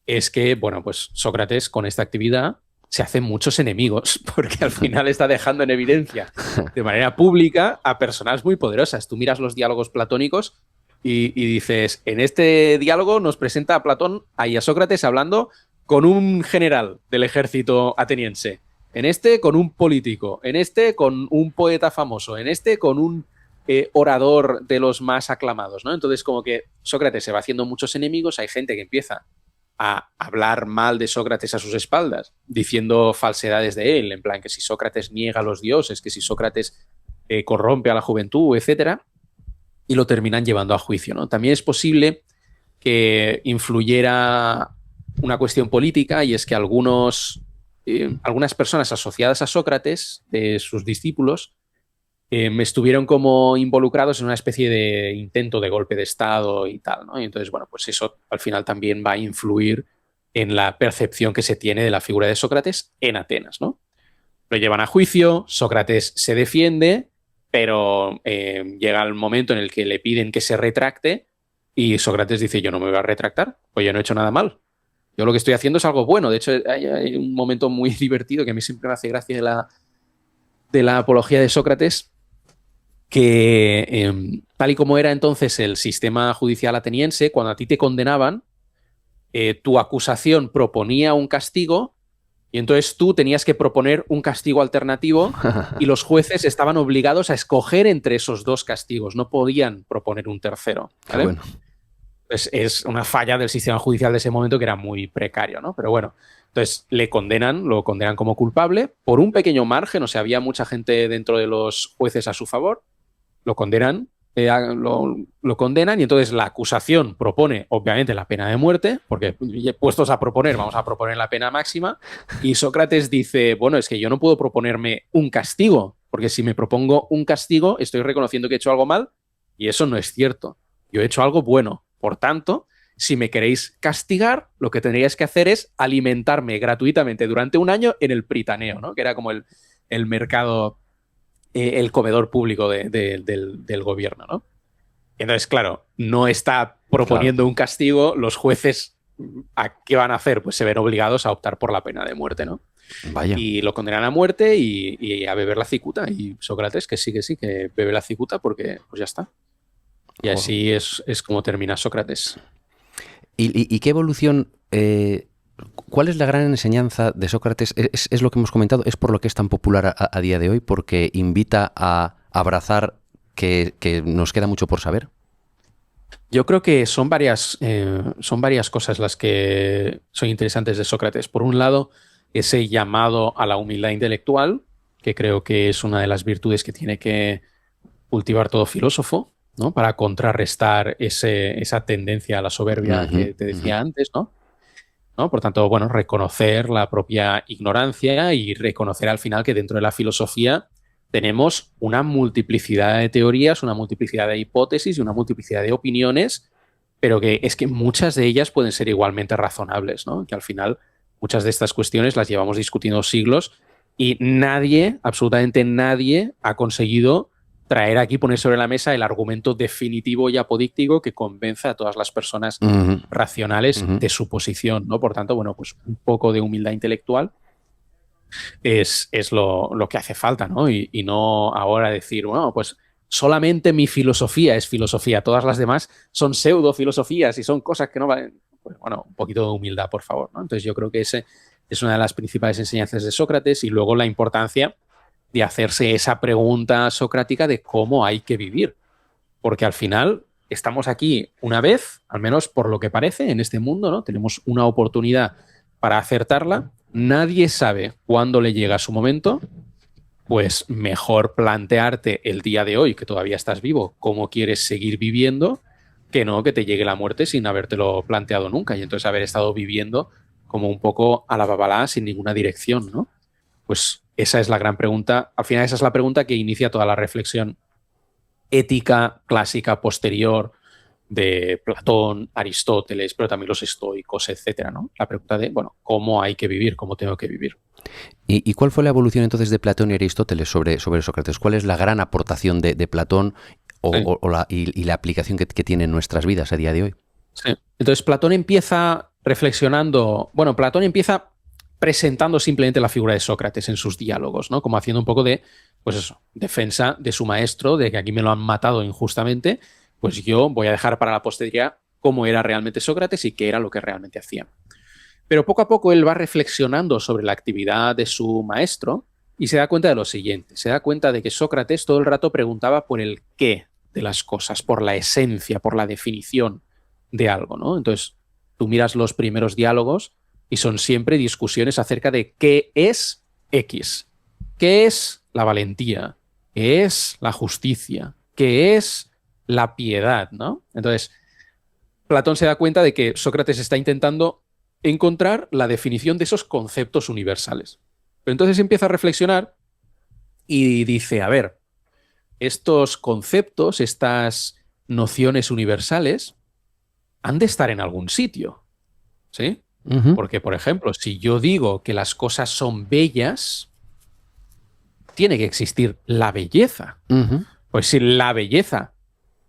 es que, bueno, pues Sócrates con esta actividad se hace muchos enemigos, porque al final está dejando en evidencia de manera pública a personas muy poderosas. Tú miras los diálogos platónicos y dices, en este diálogo nos presenta a Platón y a Sócrates hablando con un general del ejército ateniense, en este con un político, en este con un poeta famoso, en este con un orador de los más aclamados, ¿no? Entonces como que Sócrates se va haciendo muchos enemigos, hay gente que empieza a hablar mal de Sócrates a sus espaldas, diciendo falsedades de él, en plan que si Sócrates niega a los dioses, que si Sócrates corrompe a la juventud, etcétera, y lo terminan llevando a juicio, ¿no? También es posible que influyera una cuestión política, y es que algunas personas asociadas a Sócrates, de sus discípulos, estuvieron como involucrados en una especie de intento de golpe de Estado y tal, ¿no? Y entonces, bueno, pues eso al final también va a influir en la percepción que se tiene de la figura de Sócrates en Atenas, ¿no? Lo llevan a juicio, Sócrates se defiende, pero llega el momento en el que le piden que se retracte y Sócrates dice, yo no me voy a retractar, pues yo no he hecho nada mal. Yo lo que estoy haciendo es algo bueno. De hecho, hay un momento muy divertido que a mí siempre me hace gracia de la apología de Sócrates, que tal y como era entonces el sistema judicial ateniense, cuando a ti te condenaban, tu acusación proponía un castigo y entonces tú tenías que proponer un castigo alternativo y los jueces estaban obligados a escoger entre esos dos castigos, no podían proponer un tercero, ¿vale? Bueno. Pues es una falla del sistema judicial de ese momento que era muy precario, ¿no? Pero bueno, entonces lo condenan como culpable por un pequeño margen, o sea, había mucha gente dentro de los jueces a su favor. Lo condenan, lo condenan y entonces la acusación propone, obviamente, la pena de muerte, porque puestos a proponer, vamos a proponer la pena máxima, y Sócrates dice, bueno, es que yo no puedo proponerme un castigo, porque si me propongo un castigo, estoy reconociendo que he hecho algo mal, y eso no es cierto. Yo he hecho algo bueno. Por tanto, si me queréis castigar, lo que tendríais que hacer es alimentarme gratuitamente durante un año en el Pritaneo, ¿no? Que era como el mercado, el comedor público del gobierno, ¿no? Entonces, claro, no está proponiendo un castigo, los jueces, ¿qué van a hacer? Pues se ven obligados a optar por la pena de muerte, ¿no? Vaya. Y lo condenan a muerte y a beber la cicuta. Y Sócrates, que sí, que bebe la cicuta porque pues ya está. Y así es como termina Sócrates. ¿Y qué evolución... ¿Cuál es la gran enseñanza de Sócrates? Es lo que hemos comentado, es por lo que es tan popular a día de hoy, porque invita a abrazar que nos queda mucho por saber? Yo creo que son varias cosas las que son interesantes de Sócrates. Por un lado, ese llamado a la humildad intelectual, que creo que es una de las virtudes que tiene que cultivar todo filósofo, ¿no? Para contrarrestar esa tendencia a la soberbia que te decía antes, ¿no? Por tanto, bueno, reconocer la propia ignorancia y reconocer al final que dentro de la filosofía tenemos una multiplicidad de teorías, una multiplicidad de hipótesis y una multiplicidad de opiniones, pero que es que muchas de ellas pueden ser igualmente razonables, ¿no? Que al final muchas de estas cuestiones las llevamos discutiendo siglos y nadie, absolutamente nadie, ha conseguido traer aquí, poner sobre la mesa el argumento definitivo y apodíctico que convenza a todas las personas racionales de su posición, ¿no? Por tanto, bueno, pues un poco de humildad intelectual es lo que hace falta, ¿no? Y no ahora decir, bueno, pues solamente mi filosofía es filosofía, todas las demás son pseudo filosofías y son cosas que no valen. Pues bueno, un poquito de humildad, por favor, ¿no? Entonces yo creo que ese es una de las principales enseñanzas de Sócrates y luego la importancia de hacerse esa pregunta socrática de cómo hay que vivir. Porque al final estamos aquí una vez, al menos por lo que parece, en este mundo, ¿no? Tenemos una oportunidad para acertarla. Nadie sabe cuándo le llega su momento. Pues mejor plantearte el día de hoy, que todavía estás vivo, cómo quieres seguir viviendo, que no que te llegue la muerte sin habértelo planteado nunca. Y entonces haber estado viviendo como un poco a la babalá sin ninguna dirección, ¿no? Pues esa es la gran pregunta. Al final esa es la pregunta que inicia toda la reflexión ética clásica posterior de Platón, Aristóteles, pero también los estoicos, etcétera, ¿no? La pregunta de, bueno, ¿cómo hay que vivir? ¿Cómo tengo que vivir? ¿Y cuál fue la evolución entonces de Platón y Aristóteles sobre Sócrates? ¿Cuál es la gran aportación de Platón y la aplicación que tiene en nuestras vidas a día de hoy? Sí. Entonces Platón empieza reflexionando, bueno, Platón empieza presentando simplemente la figura de Sócrates en sus diálogos, ¿no? Como haciendo un poco de, pues eso, defensa de su maestro, de que aquí me lo han matado injustamente, pues yo voy a dejar para la posteridad cómo era realmente Sócrates y qué era lo que realmente hacía. Pero poco a poco él va reflexionando sobre la actividad de su maestro y se da cuenta de lo siguiente, se da cuenta de que Sócrates todo el rato preguntaba por el qué de las cosas, por la esencia, por la definición de algo, ¿no? Entonces, tú miras los primeros diálogos y son siempre discusiones acerca de qué es X, qué es la valentía, qué es la justicia, qué es la piedad, ¿no? Entonces, Platón se da cuenta de que Sócrates está intentando encontrar la definición de esos conceptos universales. Pero entonces empieza a reflexionar y dice, a ver, estos conceptos, estas nociones universales, han de estar en algún sitio, ¿sí? Porque, por ejemplo, si yo digo que las cosas son bellas, tiene que existir la belleza. Pues si la belleza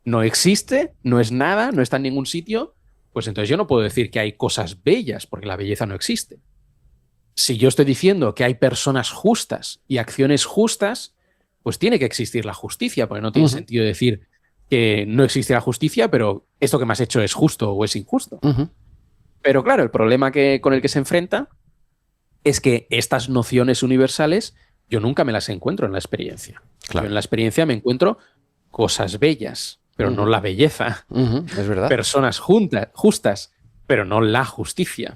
no existe, no es nada, no está en ningún sitio, pues entonces yo no puedo decir que hay cosas bellas, porque la belleza no existe. Si yo estoy diciendo que hay personas justas y acciones justas, pues tiene que existir la justicia, porque no tiene sentido decir que no existe la justicia, pero esto que me has hecho es justo o es injusto. Pero claro, el problema con el que se enfrenta es que estas nociones universales yo nunca me las encuentro en la experiencia. Claro. Yo en la experiencia me encuentro cosas bellas, pero no la belleza. Es verdad. Personas justas, pero no la justicia.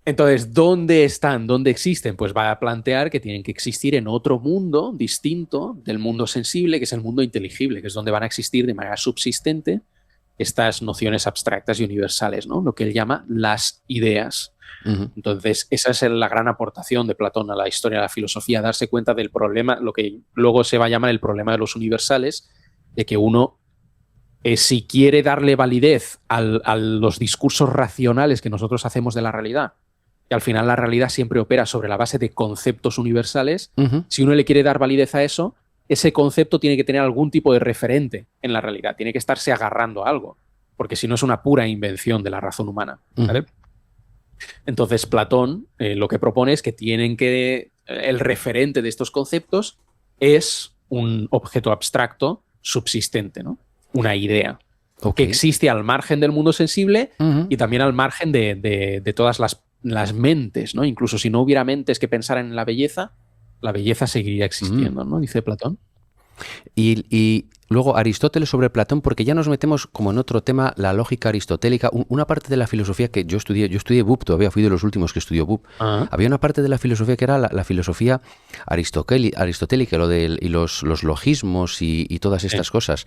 Entonces, ¿dónde están? ¿Dónde existen? Pues va a plantear que tienen que existir en otro mundo distinto del mundo sensible, que es el mundo inteligible, que es donde van a existir de manera subsistente estas nociones abstractas y universales, ¿no? Lo que él llama las ideas. Entonces, esa es la gran aportación de Platón a la historia de la filosofía, darse cuenta del problema, lo que luego se va a llamar el problema de los universales, de que uno, si quiere darle validez a los discursos racionales que nosotros hacemos de la realidad, que al final la realidad siempre opera sobre la base de conceptos universales, si uno le quiere dar validez a eso, ese concepto tiene que tener algún tipo de referente en la realidad, tiene que estarse agarrando a algo, porque si no es una pura invención de la razón humana, ¿vale? Entonces Platón lo que propone es que el referente de estos conceptos es un objeto abstracto subsistente, ¿no? Una idea que existe al margen del mundo sensible y también al margen de todas las mentes, ¿no? Incluso si no hubiera mentes que pensaran en la belleza seguiría existiendo, ¿no? Dice Platón. Y luego Aristóteles sobre Platón, porque ya nos metemos como en otro tema, la lógica aristotélica. Una parte de la filosofía que yo estudié BUP, todavía fui de los últimos que estudió BUP. Había una parte de la filosofía que era la filosofía aristotélica, y los logismos y todas estas cosas.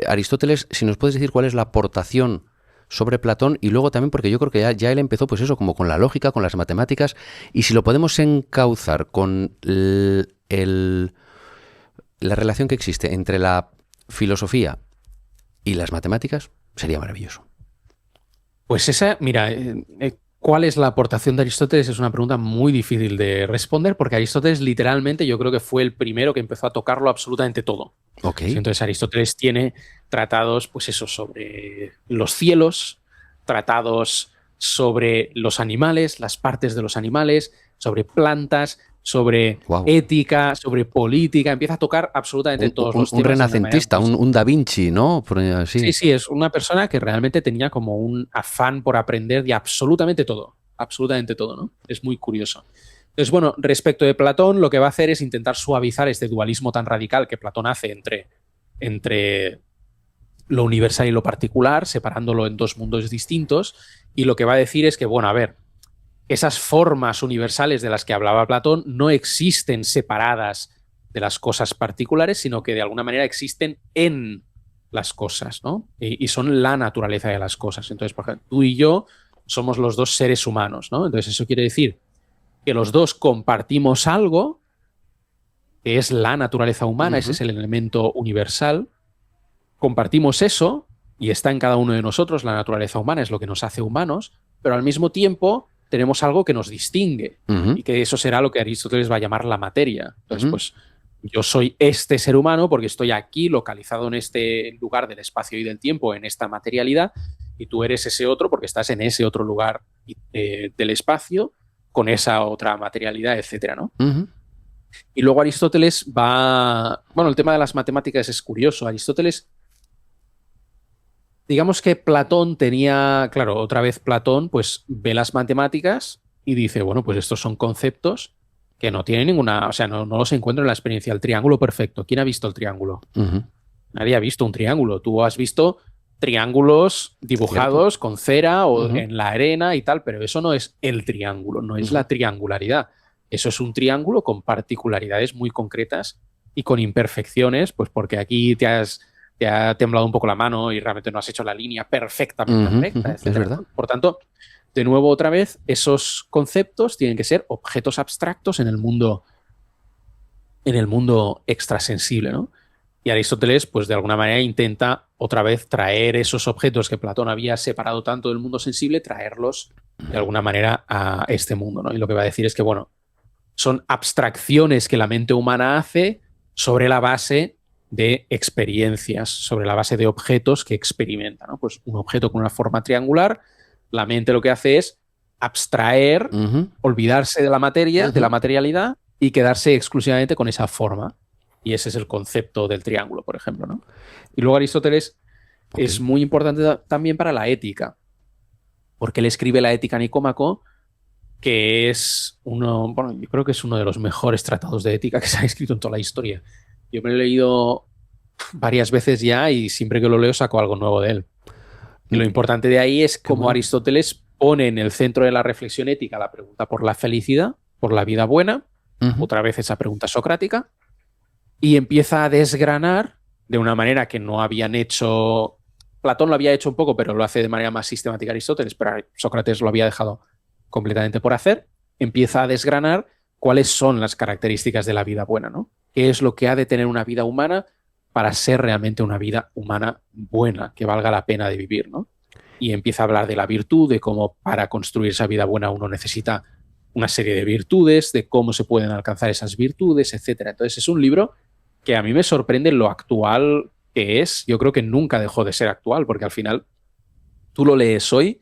Aristóteles, si nos puedes decir cuál es la aportación sobre Platón, y luego también porque yo creo que ya él empezó pues eso, como con la lógica, con las matemáticas, y si lo podemos encauzar con la relación que existe entre la filosofía y las matemáticas, sería maravilloso. Pues esa, mira, ¿cuál es la aportación de Aristóteles? Es una pregunta muy difícil de responder porque Aristóteles literalmente yo creo que fue el primero que empezó a tocarlo absolutamente todo. Okay. Sí, entonces Aristóteles tiene tratados, pues eso, sobre los cielos, tratados sobre los animales, las partes de los animales, sobre plantas, sobre ética, sobre política, empieza a tocar absolutamente todos los temas. Un renacentista, un Da Vinci, ¿no? Sí, es una persona que realmente tenía como un afán por aprender de absolutamente todo, ¿no? Es muy curioso. Entonces, bueno, respecto de Platón, lo que va a hacer es intentar suavizar este dualismo tan radical que Platón hace entre lo universal y lo particular, separándolo en dos mundos distintos, y lo que va a decir es que, bueno, a ver, esas formas universales de las que hablaba Platón no existen separadas de las cosas particulares, sino que de alguna manera existen en las cosas, ¿no? Y son la naturaleza de las cosas. Entonces, por ejemplo, tú y yo somos los dos seres humanos, ¿no? Entonces, eso quiere decir que los dos compartimos algo que es la naturaleza humana, ese es el elemento universal. Compartimos eso y está en cada uno de nosotros, la naturaleza humana es lo que nos hace humanos, pero al mismo tiempo tenemos algo que nos distingue y que eso será lo que Aristóteles va a llamar la materia. Entonces, pues yo soy este ser humano porque estoy aquí localizado en este lugar del espacio y del tiempo, en esta materialidad, y tú eres ese otro porque estás en ese otro lugar del espacio con esa otra materialidad, etcétera, ¿no? Y luego Aristóteles va... Bueno, el tema de las matemáticas es curioso. Aristóteles... Digamos que Platón tenía, claro, otra vez Platón pues ve las matemáticas y dice, bueno, pues estos son conceptos que no tienen ninguna, o sea, no los encuentro en la experiencia. El triángulo perfecto. ¿Quién ha visto el triángulo? Nadie ha visto un triángulo. Tú has visto triángulos dibujados con cera o en la arena y tal, pero eso no es el triángulo, no es la triangularidad. Eso es un triángulo con particularidades muy concretas y con imperfecciones, pues porque aquí te ha temblado un poco la mano y realmente no has hecho la línea perfectamente recta, etc. Es verdad. Por tanto, de nuevo, otra vez, esos conceptos tienen que ser objetos abstractos en el mundo extrasensible, ¿no? Y Aristóteles, pues de alguna manera intenta otra vez traer esos objetos que Platón había separado tanto del mundo sensible, traerlos de alguna manera a este mundo, ¿no? Y lo que va a decir es que, bueno, son abstracciones que la mente humana hace sobre la base de experiencias, sobre la base de objetos que experimenta, ¿no? Pues un objeto con una forma triangular, la mente lo que hace es abstraer, olvidarse de la materia, de la materialidad y quedarse exclusivamente con esa forma. Y ese es el concepto del triángulo, por ejemplo, ¿no? Y luego Aristóteles es muy importante también para la ética, porque él escribe la Ética Nicómaco, que es yo creo que es uno de los mejores tratados de ética que se ha escrito en toda la historia. Yo me lo he leído varias veces ya y siempre que lo leo saco algo nuevo de él. Y lo importante de ahí es cómo Aristóteles pone en el centro de la reflexión ética la pregunta por la felicidad, por la vida buena, otra vez esa pregunta socrática, y empieza a desgranar de una manera que no habían hecho... Platón lo había hecho un poco, pero lo hace de manera más sistemática Aristóteles, pero Sócrates lo había dejado completamente por hacer. Empieza a desgranar cuáles son las características de la vida buena, ¿no? ¿Qué es lo que ha de tener una vida humana para ser realmente una vida humana buena, que valga la pena de vivir, ¿no? Y empieza a hablar de la virtud, de cómo para construir esa vida buena uno necesita una serie de virtudes, de cómo se pueden alcanzar esas virtudes, etc. Entonces es un libro que a mí me sorprende lo actual que es. Yo creo que nunca dejó de ser actual, porque al final tú lo lees hoy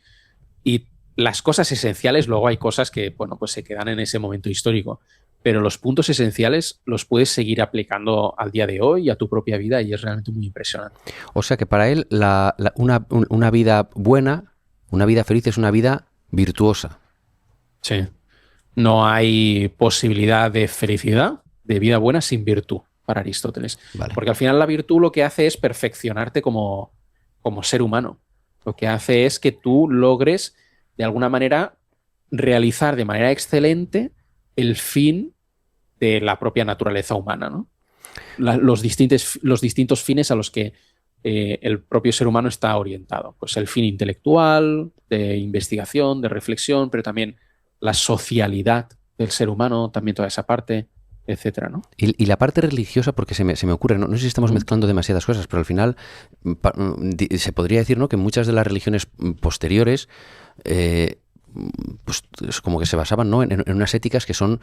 y las cosas esenciales, luego hay cosas que, bueno, pues se quedan en ese momento histórico, pero los puntos esenciales los puedes seguir aplicando al día de hoy y a tu propia vida y es realmente muy impresionante. O sea que para él una vida buena, una vida feliz es una vida virtuosa. Sí. No hay posibilidad de felicidad, de vida buena sin virtud. para Aristóteles. Vale. Porque al final la virtud lo que hace es perfeccionarte como ser humano. Lo que hace es que tú logres, de alguna manera, realizar de manera excelente el fin de la propia naturaleza humana, ¿no? Los distintos fines a los que el propio ser humano está orientado. Pues el fin intelectual, de investigación, de reflexión, pero también la socialidad del ser humano, también toda esa parte, etcétera, ¿no? Y la parte religiosa, porque se me ocurre, no sé si estamos mezclando demasiadas cosas, pero al final se podría decir, ¿no?, que muchas de las religiones posteriores pues es como que se basaban, ¿no?, en unas éticas que son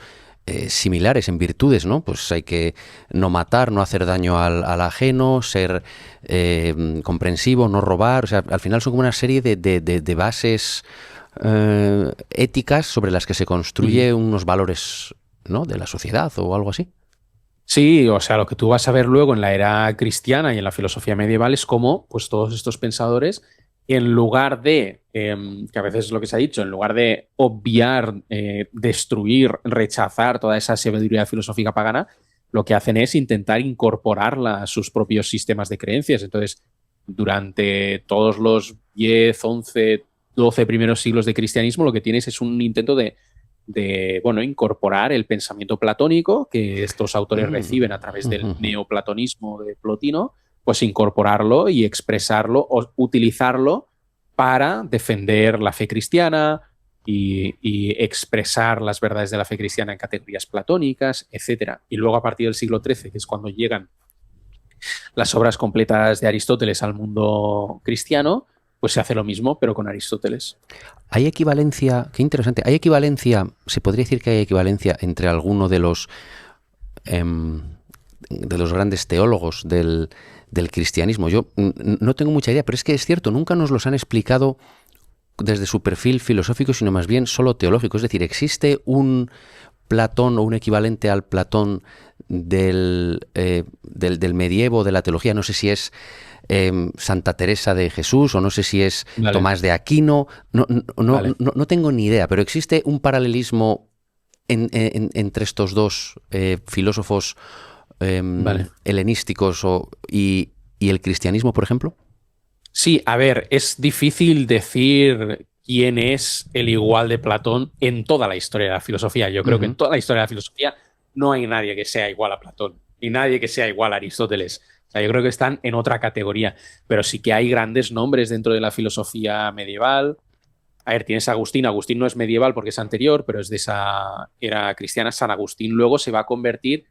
similares, en virtudes, ¿no? Pues hay que no matar, no hacer daño al ajeno, ser comprensivo, no robar. O sea, al final son como una serie de bases éticas sobre las que se construye unos valores, ¿no?, de la sociedad o algo así. Sí, o sea, lo que tú vas a ver luego en la era cristiana y en la filosofía medieval es cómo, pues, todos estos pensadores, en lugar de, que a veces es lo que se ha dicho, en lugar de obviar, destruir, rechazar toda esa sabiduría filosófica pagana, lo que hacen es intentar incorporarla a sus propios sistemas de creencias. Entonces, durante todos los 10, 11, 12 primeros siglos de cristianismo, lo que tienes es un intento de bueno, incorporar el pensamiento platónico que estos autores reciben a través del neoplatonismo de Plotino, pues incorporarlo y expresarlo o utilizarlo para defender la fe cristiana y expresar las verdades de la fe cristiana en categorías platónicas, etc. Y luego a partir del siglo XIII, que es cuando llegan las obras completas de Aristóteles al mundo cristiano, pues se hace lo mismo, pero con Aristóteles. ¿Hay equivalencia? Qué interesante. ¿Hay equivalencia? ¿Se podría decir que hay equivalencia entre alguno de los grandes teólogos del cristianismo? Yo no tengo mucha idea, pero es que es cierto, nunca nos los han explicado desde su perfil filosófico, sino más bien solo teológico. Es decir, ¿existe un Platón o un equivalente al Platón del medievo, de la teología? No sé si es Santa Teresa de Jesús o no sé si es Tomás de Aquino. No tengo ni idea, pero ¿existe un paralelismo entre estos dos filósofos helenísticos y el cristianismo, por ejemplo? Sí, a ver, es difícil decir quién es el igual de Platón en toda la historia de la filosofía. Yo creo que en toda la historia de la filosofía no hay nadie que sea igual a Platón, ni nadie que sea igual a Aristóteles. O sea, yo creo que están en otra categoría, pero sí que hay grandes nombres dentro de la filosofía medieval. A ver, tienes a Agustín. Agustín no es medieval porque es anterior, pero es de esa era cristiana. San Agustín luego se va a convertir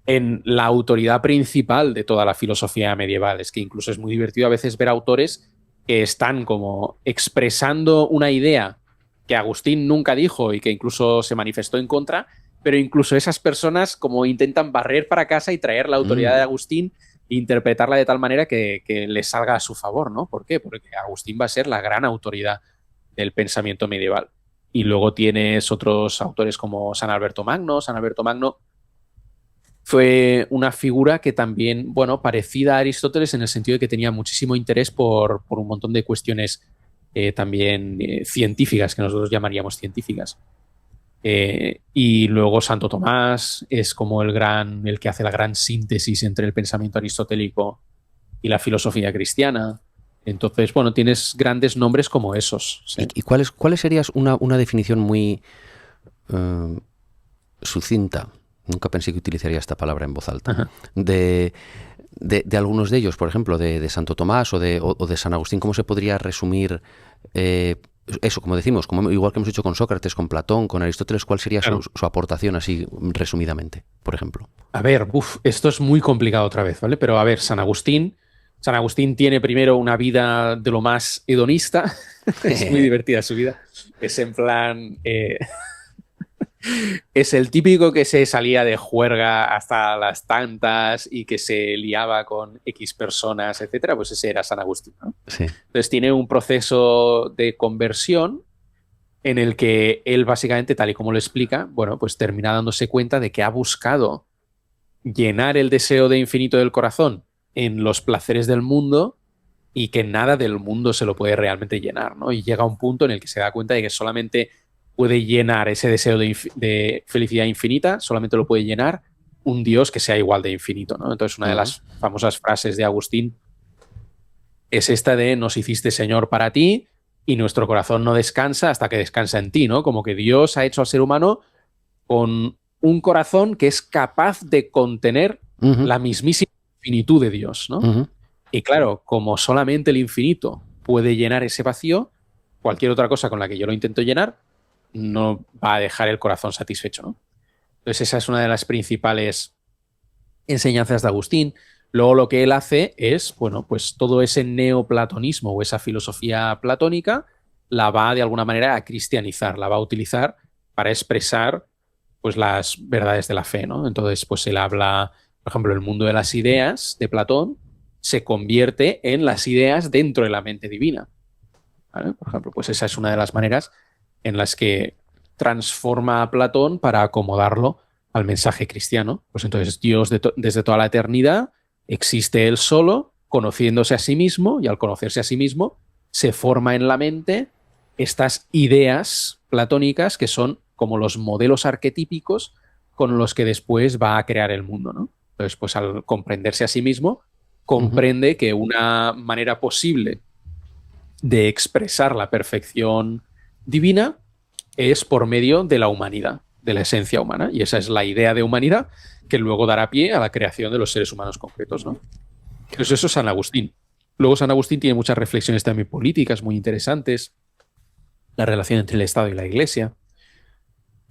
en la autoridad principal de toda la filosofía medieval. Es que incluso es muy divertido a veces ver autores que están como expresando una idea que Agustín nunca dijo y que incluso se manifestó en contra, pero incluso esas personas como intentan barrer para casa y traer la autoridad de Agustín e interpretarla de tal manera que les salga a su favor, ¿no? ¿Por qué? Porque Agustín va a ser la gran autoridad del pensamiento medieval. Y luego tienes otros autores como San Alberto Magno. San Alberto Magno fue una figura que también, bueno, parecida a Aristóteles en el sentido de que tenía muchísimo interés por un montón de cuestiones también científicas, que nosotros llamaríamos científicas. Y luego Santo Tomás es como el que hace la gran síntesis entre el pensamiento aristotélico y la filosofía cristiana. Entonces, bueno, tienes grandes nombres como esos. ¿Sí? ¿Y cuáles serías una definición muy sucinta? Nunca pensé que utilizaría esta palabra en voz alta. De algunos de ellos, por ejemplo, de Santo Tomás o de San Agustín. ¿Cómo se podría resumir eso, como decimos, igual que hemos hecho con Sócrates, con Platón, con Aristóteles? ¿Cuál sería su aportación así resumidamente, por ejemplo? A ver, esto es muy complicado otra vez, ¿vale? Pero a ver, San Agustín tiene primero una vida de lo más hedonista. Es muy divertida su vida. Es en plan... es el típico que se salía de juerga hasta las tantas y que se liaba con X personas, etcétera. Pues ese era San Agustín, ¿no? Sí. Entonces tiene un proceso de conversión en el que él básicamente, tal y como lo explica, bueno, pues termina dándose cuenta de que ha buscado llenar el deseo de infinito del corazón en los placeres del mundo y que nada del mundo se lo puede realmente llenar, ¿no? Y llega a un punto en el que se da cuenta de que solamente puede llenar ese deseo de felicidad infinita, solamente lo puede llenar un Dios que sea igual de infinito, ¿no? Entonces, una de las famosas frases de Agustín es esta de nos hiciste Señor para ti y nuestro corazón no descansa hasta que descansa en ti, ¿no? Como que Dios ha hecho al ser humano con un corazón que es capaz de contener la mismísima infinitud de Dios, ¿no? Y claro, como solamente el infinito puede llenar ese vacío, cualquier otra cosa con la que yo lo intento llenar no va a dejar el corazón satisfecho, ¿no? Entonces esa es una de las principales enseñanzas de Agustín. Luego lo que él hace es, bueno, pues todo ese neoplatonismo o esa filosofía platónica la va de alguna manera a cristianizar, la va a utilizar para expresar pues las verdades de la fe, ¿no? Entonces, pues él habla, por ejemplo, el mundo de las ideas de Platón se convierte en las ideas dentro de la mente divina, ¿vale? Por ejemplo, pues esa es una de las maneras en las que transforma a Platón para acomodarlo al mensaje cristiano. Pues entonces Dios desde toda la eternidad existe él solo, conociéndose a sí mismo, y al conocerse a sí mismo se forma en la mente estas ideas platónicas que son como los modelos arquetípicos con los que después va a crear el mundo, ¿no? Entonces, pues al comprenderse a sí mismo, comprende que una manera posible de expresar la perfección divina es por medio de la humanidad, de la esencia humana. Y esa es la idea de humanidad que luego dará pie a la creación de los seres humanos concretos, ¿no? Entonces eso es San Agustín. Luego San Agustín tiene muchas reflexiones también políticas muy interesantes, la relación entre el Estado y la Iglesia.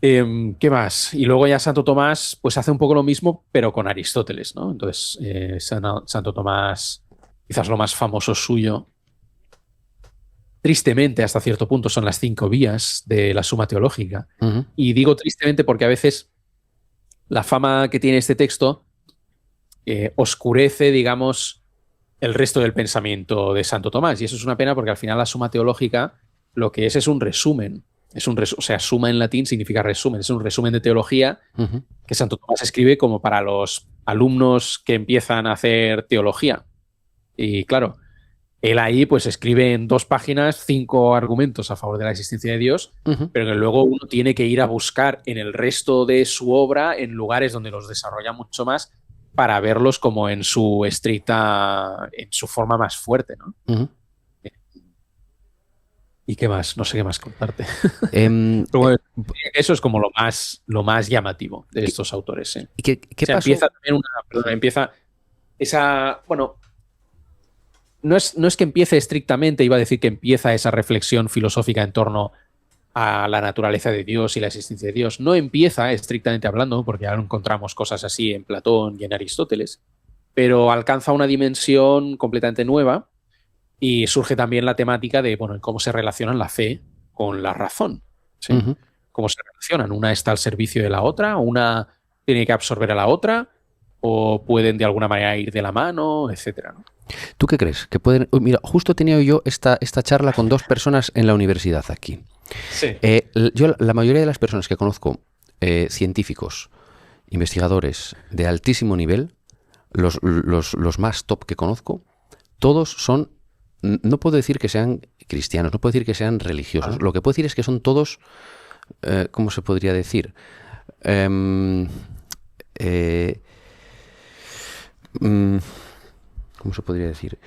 ¿Qué más? Y luego ya Santo Tomás pues hace un poco lo mismo, pero con Aristóteles, ¿no? Entonces Santo Tomás, quizás lo más famoso suyo, tristemente hasta cierto punto, son las 5 vías de la Suma Teológica. Y digo tristemente porque a veces la fama que tiene este texto oscurece, digamos, el resto del pensamiento de Santo Tomás. Y eso es una pena porque al final la Suma Teológica lo que es un resumen. O sea, suma en latín significa resumen. Es un resumen de teología que Santo Tomás escribe como para los alumnos que empiezan a hacer teología. Y claro, él ahí pues escribe en 2 páginas 5 argumentos a favor de la existencia de Dios, pero que luego uno tiene que ir a buscar en el resto de su obra en lugares donde los desarrolla mucho más para verlos como en su forma más fuerte, ¿no? ¿Y qué más? No sé qué más contarte. Pero bueno, eso es como lo más llamativo de estos autores. ¿Y qué pasó? Empieza también empieza esa, bueno, no es que empiece estrictamente, iba a decir que empieza esa reflexión filosófica en torno a la naturaleza de Dios y la existencia de Dios. No empieza estrictamente hablando, porque ya encontramos cosas así en Platón y en Aristóteles, pero alcanza una dimensión completamente nueva y surge también la temática de, bueno, cómo se relacionan la fe con la razón, ¿sí? Cómo se relacionan. Una está al servicio de la otra, una tiene que absorber a la otra, o pueden de alguna manera ir de la mano, etcétera, ¿no? ¿Tú qué crees? Que pueden. Mira, justo he tenido yo esta charla con 2 personas en la universidad aquí. Sí. Yo, la mayoría de las personas que conozco, científicos, investigadores de altísimo nivel, los más top que conozco, todos son, no puedo decir que sean cristianos, no puedo decir que sean religiosos. Lo que puedo decir es que son todos, ¿cómo se podría decir? ¿Cómo se podría decir?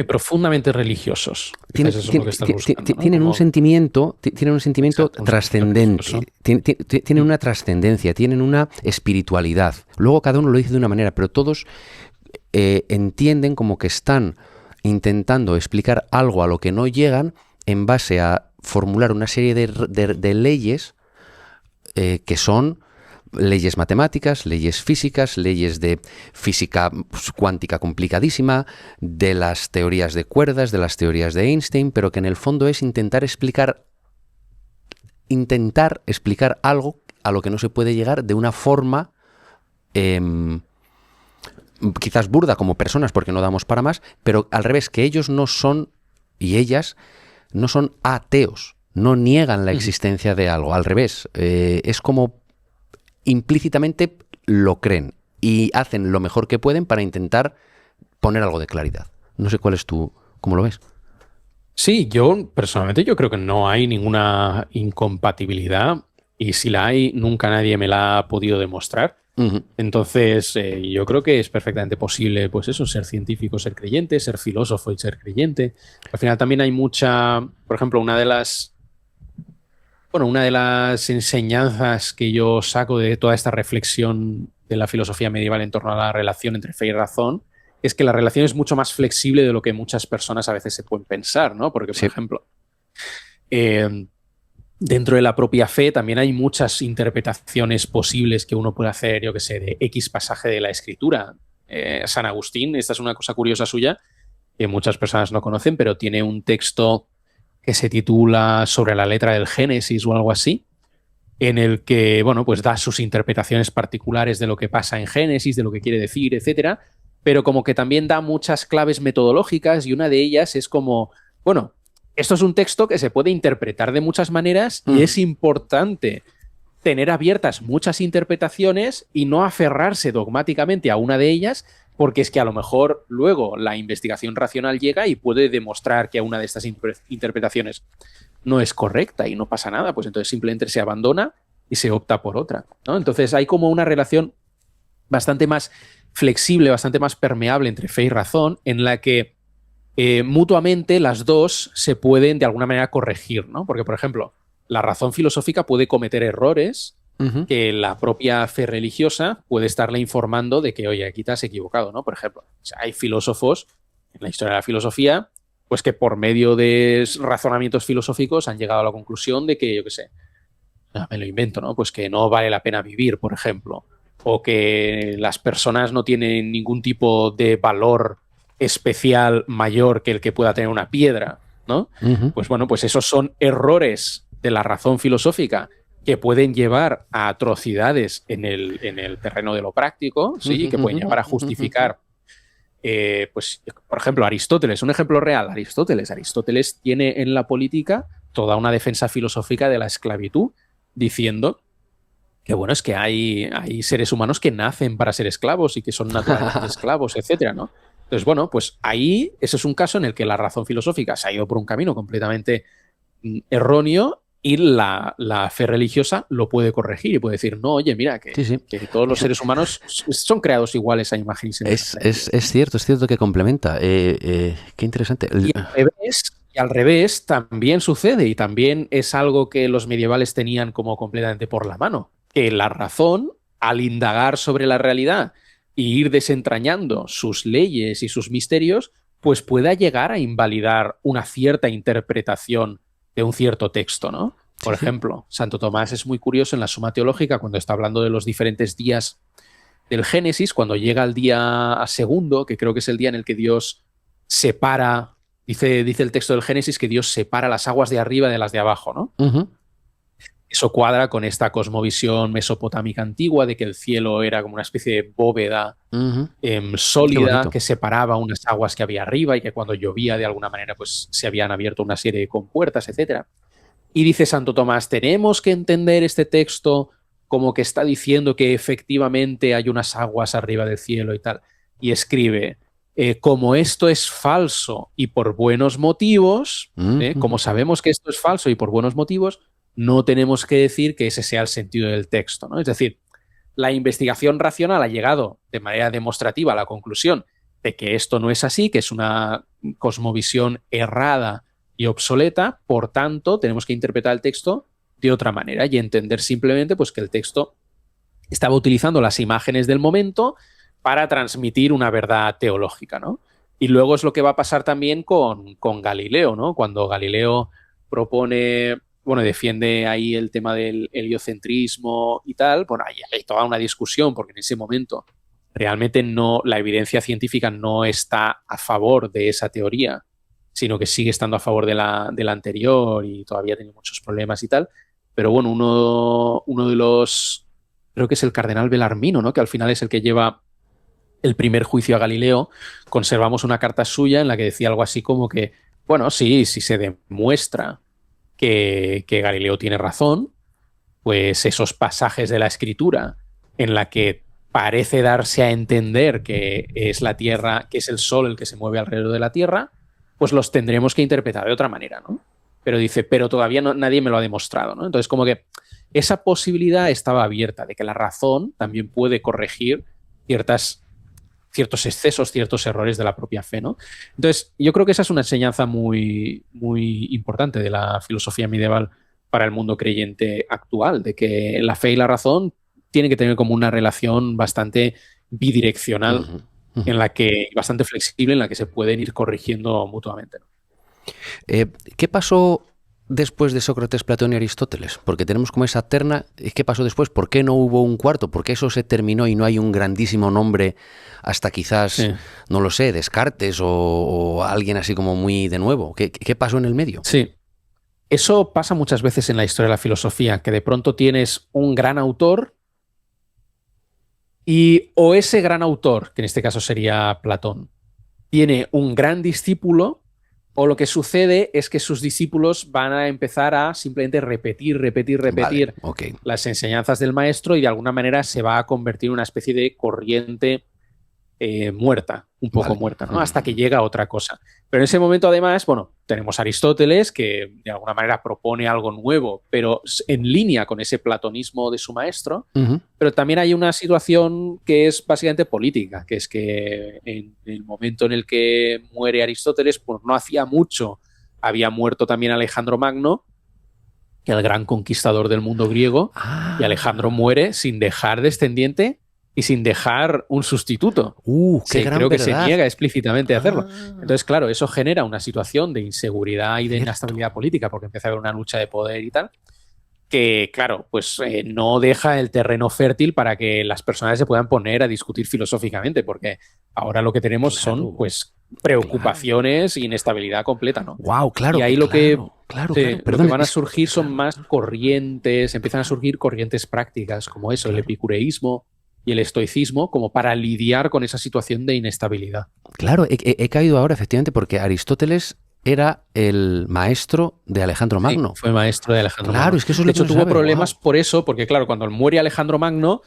Profundamente religiosos. Tienen un sentimiento trascendente, tienen una trascendencia, tienen una espiritualidad. Luego cada uno lo dice de una manera, pero todos entienden como que están intentando explicar algo a lo que no llegan en base a formular una serie de leyes que son leyes matemáticas, leyes físicas, leyes de física cuántica complicadísima, de las teorías de cuerdas, de las teorías de Einstein, pero que en el fondo es intentar explicar algo a lo que no se puede llegar de una forma quizás burda como personas, porque no damos para más, pero al revés, que ellos no son, y ellas, no son ateos, no niegan la existencia de algo, al revés, es como implícitamente lo creen y hacen lo mejor que pueden para intentar poner algo de claridad. No sé ¿cómo lo ves? Sí, yo personalmente creo que no hay ninguna incompatibilidad y si la hay, nunca nadie me la ha podido demostrar. Entonces, yo creo que es perfectamente posible, pues eso, ser científico, ser creyente, ser filósofo y ser creyente. Al final también hay mucha, por ejemplo, una de las enseñanzas que yo saco de toda esta reflexión de la filosofía medieval en torno a la relación entre fe y razón es que la relación es mucho más flexible de lo que muchas personas a veces se pueden pensar, ¿no? Porque, por ejemplo, dentro de la propia fe también hay muchas interpretaciones posibles que uno puede hacer, yo que sé, de X pasaje de la Escritura. San Agustín, esta es una cosa curiosa suya, que muchas personas no conocen, pero tiene un texto que se titula Sobre la letra del Génesis o algo así, en el que, bueno, pues da sus interpretaciones particulares de lo que pasa en Génesis, de lo que quiere decir, etcétera, pero como que también da muchas claves metodológicas y una de ellas es como, bueno, esto es un texto que se puede interpretar de muchas maneras y es importante tener abiertas muchas interpretaciones y no aferrarse dogmáticamente a una de ellas, porque es que a lo mejor luego la investigación racional llega y puede demostrar que una de estas interpretaciones no es correcta y no pasa nada, pues entonces simplemente se abandona y se opta por otra, ¿no? Entonces hay como una relación bastante más flexible, bastante más permeable entre fe y razón, en la que mutuamente las dos se pueden de alguna manera corregir, ¿no? Porque, por ejemplo, la razón filosófica puede cometer errores que la propia fe religiosa puede estarle informando de que, oye, aquí te has equivocado, ¿no? Por ejemplo, o sea, hay filósofos en la historia de la filosofía, pues que por medio de razonamientos filosóficos han llegado a la conclusión de que, yo qué sé, me lo invento, ¿no? Pues que no vale la pena vivir, por ejemplo, o que las personas no tienen ningún tipo de valor especial mayor que el que pueda tener una piedra, ¿no? Pues bueno, pues esos son errores de la razón filosófica que pueden llevar a atrocidades en el terreno de lo práctico, ¿sí? Que pueden llevar a justificar, pues, por ejemplo, Aristóteles, un ejemplo real, Aristóteles tiene en la política toda una defensa filosófica de la esclavitud, diciendo que, bueno, es que hay seres humanos que nacen para ser esclavos y que son naturalmente esclavos, etcétera, ¿no? Entonces, bueno, pues ahí ese es un caso en el que la razón filosófica se ha ido por un camino completamente erróneo y la fe religiosa lo puede corregir y puede decir, no, oye, mira, que todos los seres humanos son creados iguales a imagen y semejanza. Es cierto que complementa. Qué interesante. Y al revés también sucede y también es algo que los medievales tenían como completamente por la mano, que la razón, al indagar sobre la realidad e ir desentrañando sus leyes y sus misterios, pues pueda llegar a invalidar una cierta interpretación de un cierto texto, ¿no? Por ejemplo, Santo Tomás es muy curioso en la Suma Teológica cuando está hablando de los diferentes días del Génesis, cuando llega al día segundo, que creo que es el día en el que Dios separa, dice el texto del Génesis que Dios separa las aguas de arriba de las de abajo, ¿no? Eso cuadra con esta cosmovisión mesopotámica antigua de que el cielo era como una especie de bóveda sólida que separaba unas aguas que había arriba y que cuando llovía de alguna manera pues se habían abierto una serie de compuertas, etc. Y dice Santo Tomás, tenemos que entender este texto como que está diciendo que efectivamente hay unas aguas arriba del cielo y tal. Y escribe, como esto es falso y por buenos motivos, como sabemos que esto es falso y por buenos motivos, no tenemos que decir que ese sea el sentido del texto, ¿no? Es decir, la investigación racional ha llegado de manera demostrativa a la conclusión de que esto no es así, que es una cosmovisión errada y obsoleta, por tanto, tenemos que interpretar el texto de otra manera y entender simplemente pues, que el texto estaba utilizando las imágenes del momento para transmitir una verdad teológica, ¿no? Y luego es lo que va a pasar también con Galileo, ¿no? Cuando Galileo propone, bueno, defiende ahí el tema del heliocentrismo y tal, bueno, hay toda una discusión porque en ese momento realmente la evidencia científica no está a favor de esa teoría, sino que sigue estando a favor de la anterior y todavía tiene muchos problemas y tal. Pero bueno, uno de los, creo que es el cardenal Belarmino, ¿no? Que al final es el que lleva el primer juicio a Galileo. Conservamos una carta suya en la que decía algo así como que, bueno, sí, si se demuestra que Galileo tiene razón, pues esos pasajes de la Escritura en la que parece darse a entender que es la Tierra, que es el Sol el que se mueve alrededor de la Tierra, pues los tendremos que interpretar de otra manera, ¿no? pero dice, pero todavía nadie me lo ha demostrado, ¿no? Entonces, como que esa posibilidad estaba abierta de que la razón también puede corregir ciertos excesos, ciertos errores de la propia fe, ¿no? Entonces, yo creo que esa es una enseñanza muy, muy importante de la filosofía medieval para el mundo creyente actual, de que la fe y la razón tienen que tener como una relación bastante bidireccional, en la que, bastante flexible, en la que se pueden ir corrigiendo mutuamente, ¿no? ¿Qué pasó después de Sócrates, Platón y Aristóteles? Porque tenemos como esa terna. ¿Qué pasó después? ¿Por qué no hubo un cuarto? ¿Por qué eso se terminó y no hay un grandísimo nombre hasta quizás, no lo sé, Descartes o alguien así como muy de nuevo? ¿Qué pasó en el medio? Sí. Eso pasa muchas veces en la historia de la filosofía, que de pronto tienes un gran autor o ese gran autor, que en este caso sería Platón, tiene un gran discípulo, o lo que sucede es que sus discípulos van a empezar a simplemente repetir Vale, okay, las enseñanzas del maestro, y de alguna manera se va a convertir en una especie de corriente muerta, un poco muerta, ¿no? Hasta que llega otra cosa. Pero en ese momento, además, bueno, tenemos a Aristóteles, que de alguna manera propone algo nuevo, pero en línea con ese platonismo de su maestro. Pero también hay una situación que es básicamente política, que es que en el momento en el que muere Aristóteles, pues no hacía mucho, había muerto también Alejandro Magno, que el gran conquistador del mundo griego, y Alejandro muere sin dejar descendiente y sin dejar un sustituto. Creo que se niega explícitamente a hacerlo. Entonces, claro, eso genera una situación de inseguridad y de inestabilidad política, porque empieza a haber una lucha de poder y tal, que, claro, pues no deja el terreno fértil para que las personas se puedan poner a discutir filosóficamente, porque ahora lo que tenemos son, pues, preocupaciones e inestabilidad completa, ¿no? Claro. Y ahí lo que van a es surgir son más corrientes, empiezan a surgir corrientes prácticas, como eso, el epicureísmo y el estoicismo, como para lidiar con esa situación de inestabilidad. Claro, he caído ahora, efectivamente, porque Aristóteles era el maestro de Alejandro Magno. Sí, fue maestro de Alejandro Magno. Claro, es que eso es de lo que hecho, tuvo problemas por eso, porque claro, cuando muere Alejandro Magno,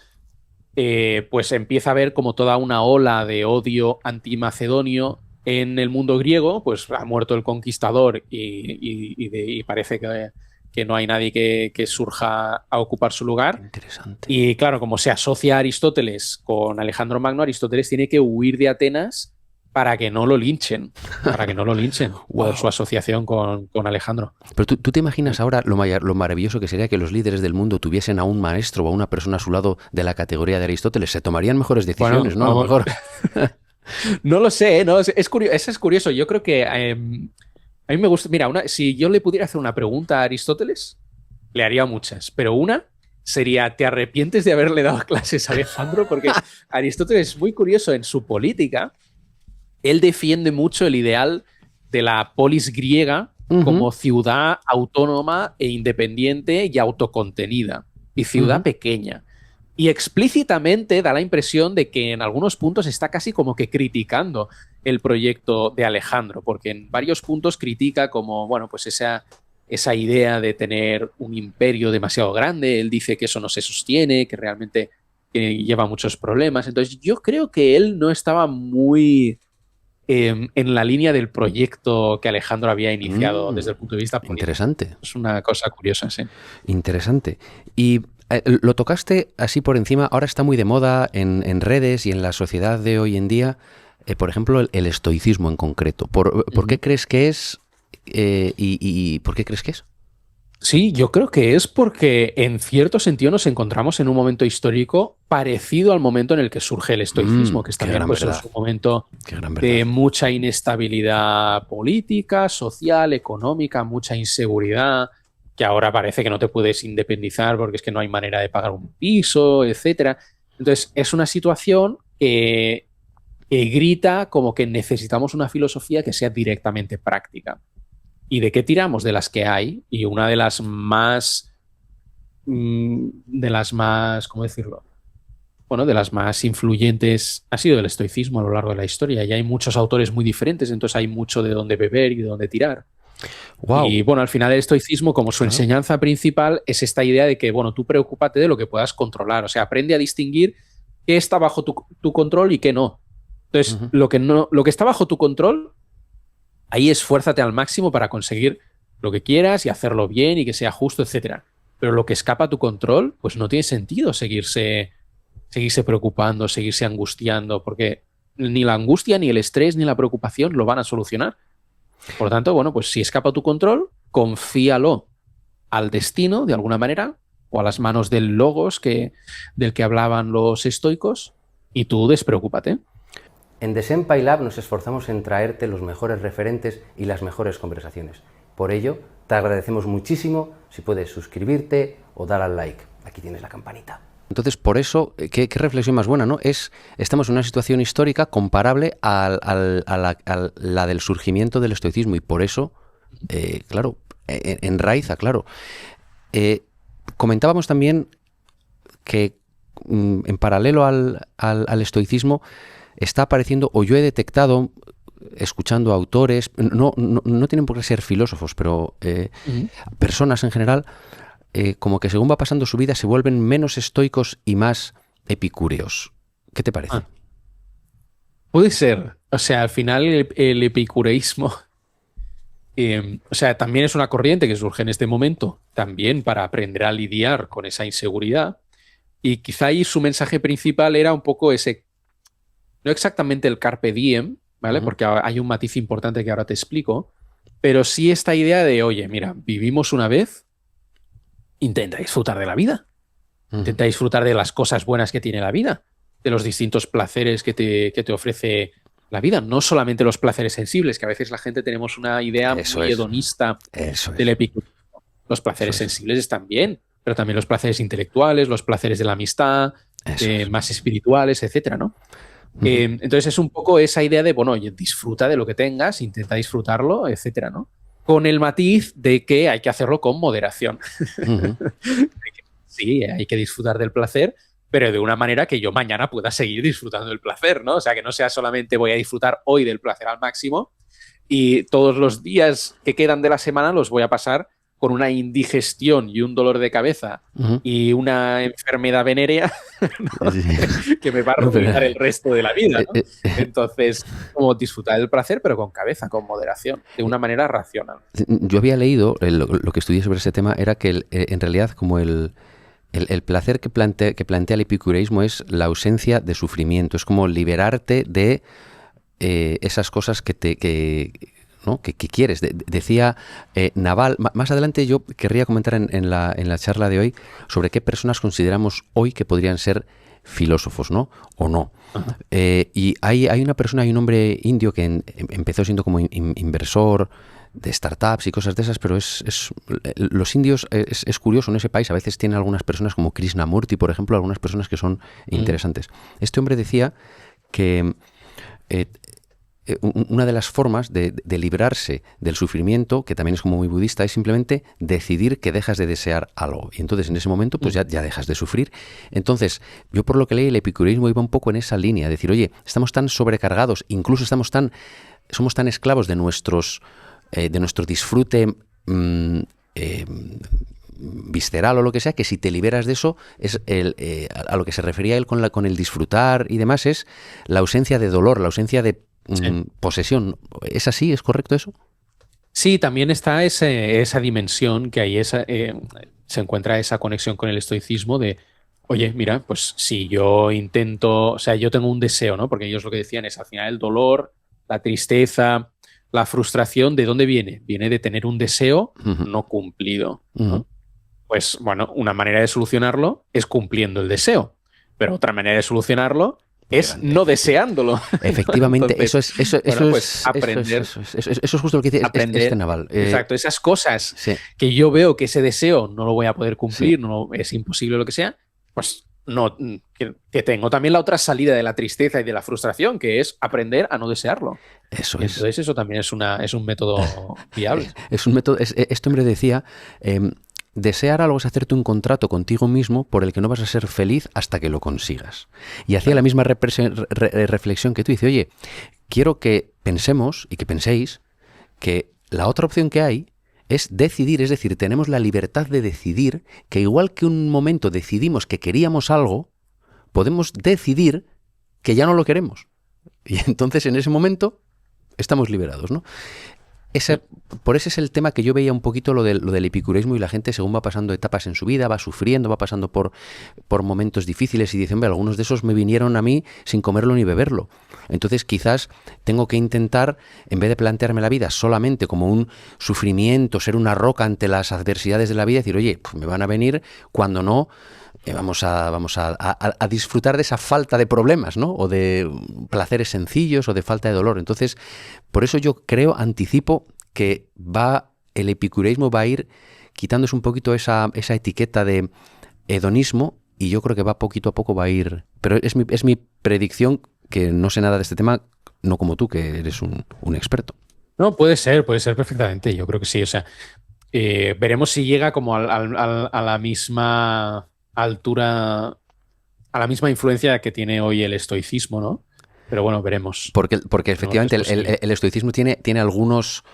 pues empieza a haber como toda una ola de odio antimacedonio en el mundo griego. Pues ha muerto el conquistador y parece que no hay nadie que surja a ocupar su lugar. Interesante. Y claro, como se asocia a Aristóteles con Alejandro Magno, Aristóteles tiene que huir de Atenas para que no lo linchen, por su asociación con Alejandro. Pero tú te imaginas ahora lo maravilloso que sería que los líderes del mundo tuviesen a un maestro o a una persona a su lado de la categoría de Aristóteles. Se tomarían mejores decisiones, ¿no? A lo mejor. No lo sé, ¿no? Eso es curioso. Yo creo que a mí me gusta. Mira, si yo le pudiera hacer una pregunta a Aristóteles, le haría muchas, pero una sería: ¿te arrepientes de haberle dado clases a Alejandro? Porque Aristóteles es muy curioso en su política. Él defiende mucho el ideal de la polis griega como ciudad autónoma e independiente y autocontenida, y ciudad pequeña. Y explícitamente da la impresión de que en algunos puntos está casi como que criticando el proyecto de Alejandro, porque en varios puntos critica como, bueno, pues esa idea de tener un imperio demasiado grande. Él dice que eso no se sostiene, que realmente lleva muchos problemas. Entonces yo creo que él no estaba muy en la línea del proyecto que Alejandro había iniciado desde el punto de vista político. Interesante. Es una cosa curiosa, sí. Interesante. Y lo tocaste así por encima. Ahora está muy de moda en redes y en la sociedad de hoy en día, por ejemplo, el estoicismo en concreto. ¿Por qué crees que es y por qué crees que es? Sí, yo creo que es porque en cierto sentido nos encontramos en un momento histórico parecido al momento en el que surge el estoicismo, que está también pues, es un momento de mucha inestabilidad política, social, económica, mucha inseguridad, que ahora parece que no te puedes independizar porque es que no hay manera de pagar un piso, etcétera. Entonces es una situación que grita como que necesitamos una filosofía que sea directamente práctica. ¿Y de qué tiramos? De las que hay. Y una de las más, ¿cómo decirlo? Bueno, de las más influyentes ha sido el estoicismo a lo largo de la historia. Y hay muchos autores muy diferentes, entonces hay mucho de dónde beber y de dónde tirar. Wow. Y bueno, al final el estoicismo, como su enseñanza principal, es esta idea de que, bueno, tú preocúpate de lo que puedas controlar. O sea, aprende a distinguir qué está bajo tu control y qué no. Entonces, lo que está bajo tu control, ahí esfuérzate al máximo para conseguir lo que quieras y hacerlo bien y que sea justo, etcétera. Pero lo que escapa a tu control, pues no tiene sentido seguirse preocupando, seguirse angustiando, porque ni la angustia, ni el estrés, ni la preocupación lo van a solucionar. Por lo tanto, bueno, pues si escapa a tu control, confíalo al destino, de alguna manera, o a las manos del logos del que hablaban los estoicos, y tú despreocúpate. En The Senpai Lab nos esforzamos en traerte los mejores referentes y las mejores conversaciones. Por ello, te agradecemos muchísimo si puedes suscribirte o dar al like. Aquí tienes la campanita. Entonces, por eso, qué reflexión más buena, ¿no? Estamos en una situación histórica comparable a la del surgimiento del estoicismo y por eso, claro, enraiza, claro. Comentábamos también que en paralelo al estoicismo está apareciendo, o yo he detectado, escuchando a autores, no tienen por qué ser filósofos, pero personas en general, como que según va pasando su vida se vuelven menos estoicos y más epicúreos. ¿Qué te parece? Puede ser. O sea, al final el epicureísmo, o sea, también es una corriente que surge en este momento, también para aprender a lidiar con esa inseguridad. Y quizá ahí su mensaje principal era un poco ese, no exactamente el carpe diem, ¿vale? Porque hay un matiz importante que ahora te explico, pero sí esta idea de, oye, mira, vivimos una vez, intenta disfrutar de la vida. Intenta disfrutar de las cosas buenas que tiene la vida, de los distintos placeres que te ofrece la vida, no solamente los placeres sensibles, que a veces la gente tenemos una idea muy hedonista del epicureísmo. Los placeres sensibles están bien, pero también los placeres intelectuales, los placeres de la amistad, más espirituales, etcétera, ¿no? Entonces es un poco esa idea de, bueno, oye, disfruta de lo que tengas, intenta disfrutarlo, etcétera, ¿no? Con el matiz de que hay que hacerlo con moderación. Sí, hay que disfrutar del placer, pero de una manera que yo mañana pueda seguir disfrutando del placer, ¿no? O sea, que no sea solamente voy a disfrutar hoy del placer al máximo y todos los días que quedan de la semana los voy a pasar con una indigestión y un dolor de cabeza y una enfermedad venérea, ¿no? Que me va a arruinar el resto de la vida, ¿no? Entonces, como disfrutar del placer, pero con cabeza, con moderación, de una manera racional. Yo había leído, lo que estudié sobre ese tema era que en realidad como el placer que plantea el epicureísmo es la ausencia de sufrimiento, es como liberarte de esas cosas ¿no? que quieres. Decía Naval, más adelante yo querría comentar en la charla de hoy sobre qué personas consideramos hoy que podrían ser filósofos, ¿no? O no. Y hay una persona, hay un hombre indio que empezó siendo como inversor de startups y cosas de esas, pero los indios es curioso en ese país. A veces tienen algunas personas como Krishnamurti, por ejemplo, algunas personas que son interesantes. Este hombre decía que una de las formas de librarse del sufrimiento, que también es como muy budista, es simplemente decidir que dejas de desear algo. Y entonces en ese momento pues ya dejas de sufrir. Entonces, yo por lo que leí, el epicureísmo iba un poco en esa línea, decir, oye, estamos tan sobrecargados, incluso somos tan esclavos de nuestro disfrute visceral o lo que sea, que si te liberas de eso, es a lo que se refería él con el disfrutar y demás, es la ausencia de dolor, la ausencia de posesión. ¿Es así? ¿Es correcto eso? Sí, también está esa dimensión que ahí se encuentra esa conexión con el estoicismo de, oye, mira, pues si yo intento, o sea, yo tengo un deseo, ¿no? Porque ellos lo que decían es, al final el dolor, la tristeza, la frustración, ¿de dónde viene? Viene de tener un deseo no cumplido, ¿no? Pues bueno, una manera de solucionarlo es cumpliendo el deseo, pero otra manera de solucionarlo es no deseándolo. Efectivamente, entonces, eso pues aprender. Eso es justo lo que dice este Naval. Exacto, esas cosas que yo veo que ese deseo no lo voy a poder cumplir, no es imposible lo que sea, pues no, que tengo también la otra salida de la tristeza y de la frustración, que es aprender a no desearlo. Eso y entonces eso también es un método viable. Es un método. Este hombre decía. Desear algo es hacerte un contrato contigo mismo por el que no vas a ser feliz hasta que lo consigas. Y hacía la misma reflexión que tú. Dice, oye, quiero que pensemos y que penséis que la otra opción que hay es decidir, es decir, tenemos la libertad de decidir que igual que un momento decidimos que queríamos algo, podemos decidir que ya no lo queremos. Y entonces en ese momento estamos liberados, ¿no? Por ese es el tema que yo veía un poquito lo del epicureísmo, y la gente, según va pasando etapas en su vida, va sufriendo, va pasando por momentos difíciles y dicen, algunos de esos me vinieron a mí sin comerlo ni beberlo. Entonces quizás tengo que intentar, en vez de plantearme la vida solamente como un sufrimiento, ser una roca ante las adversidades de la vida, decir, oye, pues me van a venir, cuando no, vamos a disfrutar de esa falta de problemas, ¿no? O de placeres sencillos o de falta de dolor. Entonces, por eso yo anticipo que el epicureísmo va a ir quitándose un poquito esa etiqueta de hedonismo, y yo creo que poquito a poco va a ir. Pero es mi predicción, que no sé nada de este tema, no como tú, que eres un experto. No, puede ser perfectamente. Yo creo que sí. O sea, veremos si llega como a la misma altura, a la misma influencia que tiene hoy el estoicismo, ¿no? Pero bueno, veremos. Porque efectivamente el estoicismo tiene algunos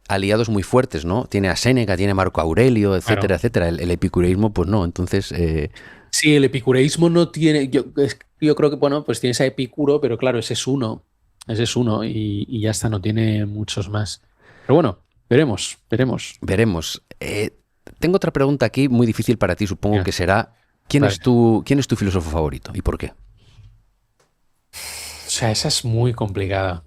aliados muy fuertes, ¿no? Tiene a Séneca, tiene a Marco Aurelio, etcétera, claro, etcétera. El epicureísmo, pues no. Entonces... Sí, el epicureísmo no tiene... Yo creo que, bueno, pues tienes a Epicuro, pero claro, ese es uno. Ese es uno y ya está, no tiene muchos más. Pero bueno, veremos. Tengo otra pregunta aquí, muy difícil para ti, supongo que será... ¿Quién es tu filósofo favorito y por qué? O sea, esa es muy complicada.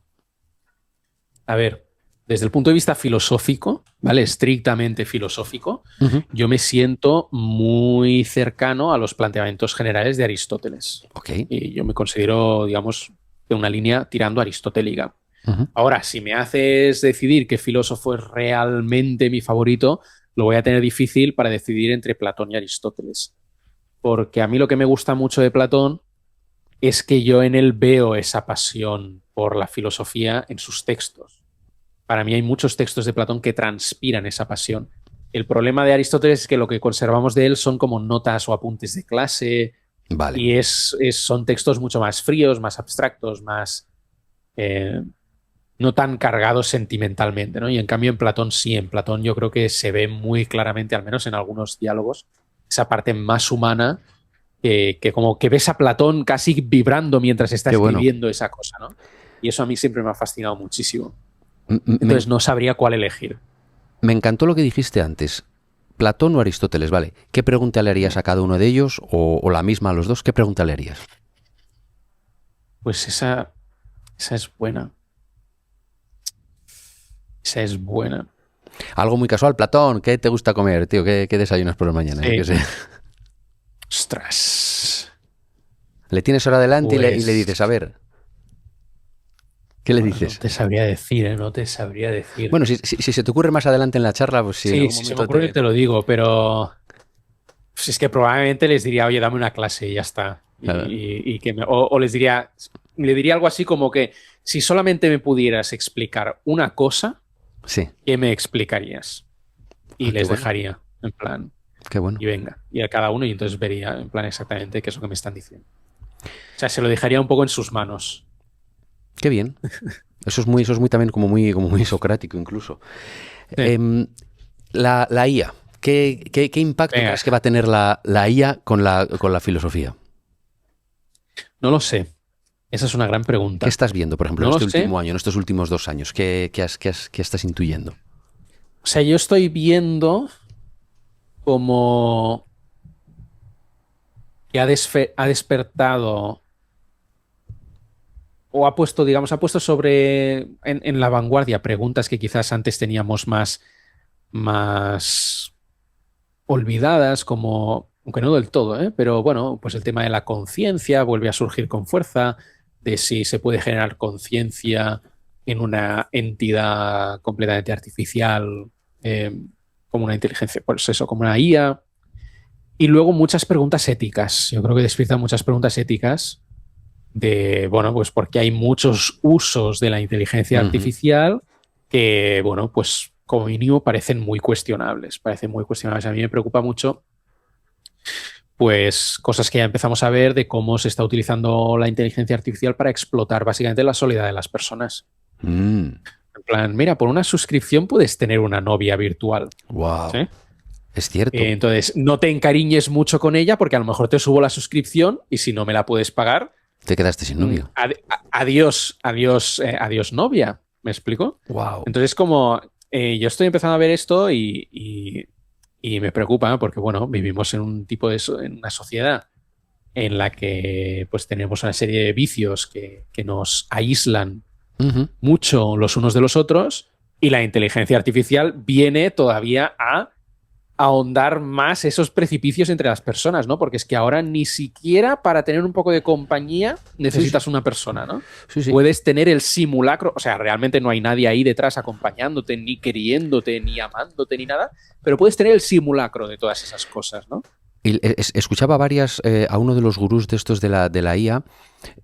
A ver, desde el punto de vista filosófico, ¿vale? Estrictamente filosófico, yo me siento muy cercano a los planteamientos generales de Aristóteles. Okay. Y yo me considero, digamos, de una línea tirando aristotélica. Ahora, si me haces decidir qué filósofo es realmente mi favorito, lo voy a tener difícil para decidir entre Platón y Aristóteles. Porque a mí lo que me gusta mucho de Platón es que yo en él veo esa pasión por la filosofía en sus textos. Para mí hay muchos textos de Platón que transpiran esa pasión. El problema de Aristóteles es que lo que conservamos de él son como notas o apuntes de clase. Vale. Y son textos mucho más fríos, más abstractos, más... no tan cargados sentimentalmente, ¿no? Y en cambio en Platón sí, en Platón yo creo que se ve muy claramente, al menos en algunos diálogos, esa parte más humana, que como que ves a Platón casi vibrando mientras está escribiendo esa cosa, ¿no? Y eso a mí siempre me ha fascinado muchísimo. Entonces no sabría cuál elegir. Me encantó lo que dijiste antes. Platón o Aristóteles, vale. ¿Qué pregunta le harías a cada uno de ellos? O la misma a los dos, ¿qué pregunta le harías? Pues esa es buena. Esa es buena. Algo muy casual. Platón, ¿qué te gusta comer, tío? ¿Qué desayunas por la mañana? Sí. Yo qué sé. Ostras. Le tienes hora delante y le dices, a ver. ¿Qué le dices? No te sabría decir, no te sabría decir. Bueno, si se te ocurre más adelante en la charla, pues sí. Sí, si se me ocurre te lo digo, pero pues es que probablemente les diría, oye, dame una clase y ya está. Claro. O les diría, le diría algo así como que si solamente me pudieras explicar una cosa, sí, ¿qué me explicarías? Y les dejaría, en plan. Qué bueno. Y venga, y a cada uno, y entonces vería en plan exactamente qué es lo que me están diciendo. O sea, se lo dejaría un poco en sus manos. Qué bien. Eso es muy también como muy socrático incluso. Sí. La IA. ¿Qué impacto crees que va a tener la IA con la filosofía? No lo sé. Esa es una gran pregunta. ¿Qué estás viendo, por ejemplo, en este último año, en estos últimos 2 años? ¿Qué estás intuyendo? O sea, yo estoy viendo como que ha despertado o ha puesto sobre en la vanguardia preguntas que quizás antes teníamos más olvidadas, como, aunque no del todo, pero bueno, pues el tema de la conciencia vuelve a surgir con fuerza, de si se puede generar conciencia en una entidad completamente artificial, como una inteligencia, pues eso, como una IA. Y luego muchas preguntas éticas. Yo creo que despiertan muchas preguntas éticas de, bueno, pues porque hay muchos usos de la inteligencia artificial que, bueno, pues como mínimo parecen muy cuestionables. A mí me preocupa mucho, pues, cosas que ya empezamos a ver de cómo se está utilizando la inteligencia artificial para explotar básicamente la soledad de las personas. En plan, mira, por una suscripción puedes tener una novia virtual. Wow. ¿Sí? Es cierto. Entonces, no te encariñes mucho con ella porque a lo mejor te subo la suscripción y si no me la puedes pagar... Te quedaste sin novio. Adiós novia. ¿Me explico? Wow. Entonces, como yo estoy empezando a ver esto y me preocupa porque, bueno, vivimos en un tipo en una sociedad en la que pues tenemos una serie de vicios que nos aíslan Ujú. mucho los unos de los otros y la inteligencia artificial viene todavía a ahondar más esos precipicios entre las personas, ¿no? Porque es que ahora ni siquiera para tener un poco de compañía Sí, sí. necesitas una persona, ¿no? Sí, sí. Puedes tener el simulacro, o sea, realmente no hay nadie ahí detrás acompañándote, ni queriéndote, ni amándote, ni nada, pero puedes tener el simulacro de todas esas cosas, ¿no? Y escuchaba a uno de los gurús de estos de la IA,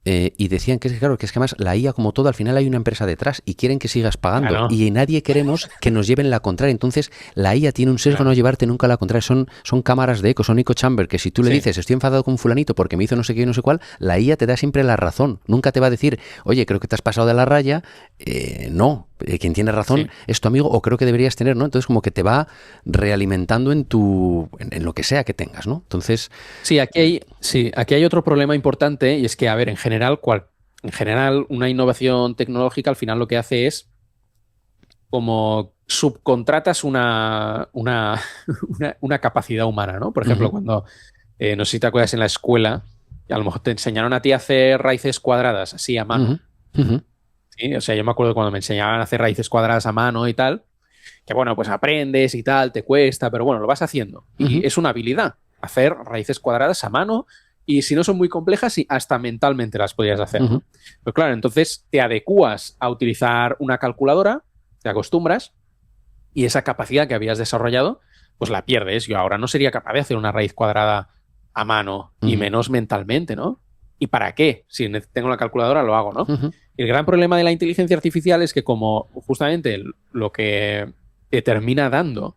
y decían que es claro, que es que además la IA, como todo, al final hay una empresa detrás y quieren que sigas pagando. Claro, Y nadie queremos que nos lleven la contraria. Entonces, la IA tiene un sesgo a claro. no llevarte nunca la contraria. Son cámaras de eco, son echo chamber, que si tú le Sí, dices, estoy enfadado con fulanito porque me hizo no sé qué y no sé cuál, la IA te da siempre la razón. Nunca te va a decir, oye, creo que te has pasado de la raya. No, quien tiene razón sí. es tu amigo, o creo que deberías tener, ¿no? Entonces, como que te va realimentando en lo que sea que tengas, ¿no? Entonces, Sí, aquí hay otro problema importante y es que, a ver, en general, una innovación tecnológica al final lo que hace es como subcontratas una capacidad humana, ¿no? Por ejemplo, ujú, cuando, no sé si te acuerdas en la escuela, a lo mejor te enseñaron a ti a hacer raíces cuadradas así a ujú, mano, ujú, ¿sí? O sea, yo me acuerdo cuando me enseñaban a hacer raíces cuadradas a mano y tal, que bueno, pues aprendes y tal, te cuesta, pero bueno, lo vas haciendo. Y ujú, es una habilidad, hacer raíces cuadradas a mano y si no son muy complejas, y hasta mentalmente las podrías hacer, ujú, ¿no? Pero claro, entonces te adecuas a utilizar una calculadora, te acostumbras y esa capacidad que habías desarrollado, pues la pierdes. Yo ahora no sería capaz de hacer una raíz cuadrada a mano y ujú, menos mentalmente, ¿no? ¿Y para qué? Si tengo la calculadora, lo hago, ¿no? ujú. Y el gran problema de la inteligencia artificial es que como justamente lo que te termina dando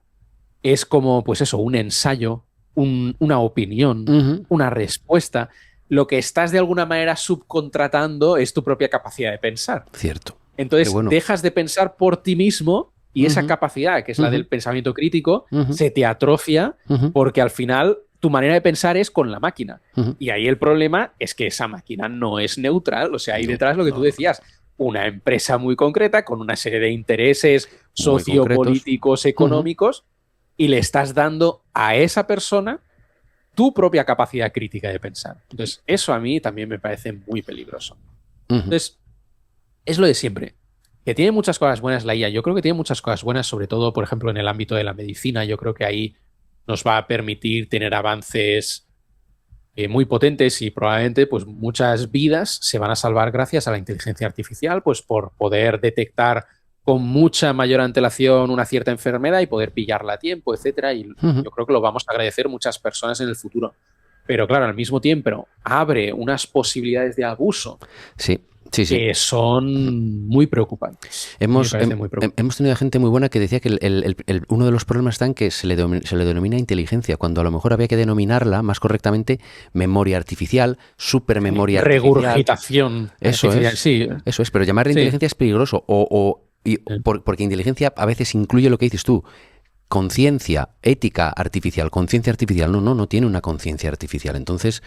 es como, pues eso, un ensayo, una opinión, Ujú. una respuesta, lo que estás de alguna manera subcontratando es tu propia capacidad de pensar. Cierto. Qué Entonces, bueno. dejas de pensar por ti mismo y esa Ujú, capacidad, que es la ujú, del pensamiento crítico, ujú, se te atrofia ujú, porque al final tu manera de pensar es con la máquina. ujú. Y ahí el problema es que esa máquina no es neutral. O sea, hay No, detrás lo que tú no, no. decías, una empresa muy concreta con una serie de intereses Muy concretos. sociopolíticos, Ujú, económicos, y le estás dando a esa persona tu propia capacidad crítica de pensar. Entonces, eso a mí también me parece muy peligroso. ujú. Entonces, es lo de siempre. Que tiene muchas cosas buenas la IA. Yo creo que tiene muchas cosas buenas, sobre todo, por ejemplo, en el ámbito de la medicina. Yo creo que ahí nos va a permitir tener avances muy potentes y probablemente pues muchas vidas se van a salvar gracias a la inteligencia artificial, pues por poder detectar con mucha mayor antelación una cierta enfermedad y poder pillarla a tiempo, etcétera. Y Ujú. yo creo que lo vamos a agradecer muchas personas en el futuro. Pero claro, al mismo tiempo abre unas posibilidades de abuso Sí, sí, sí. que son muy preocupantes. A mí me parece muy Hemos preocupante. tenido gente muy buena que decía que uno de los problemas está en que se le denomina inteligencia, cuando a lo mejor había que denominarla más correctamente memoria artificial, Sí. supermemoria artificial. Regurgitación artificial, sí, Eso es, pero llamarle sí. inteligencia es peligroso, porque inteligencia a veces incluye lo que dices tú, conciencia ética artificial, conciencia artificial. No tiene una conciencia artificial. Entonces,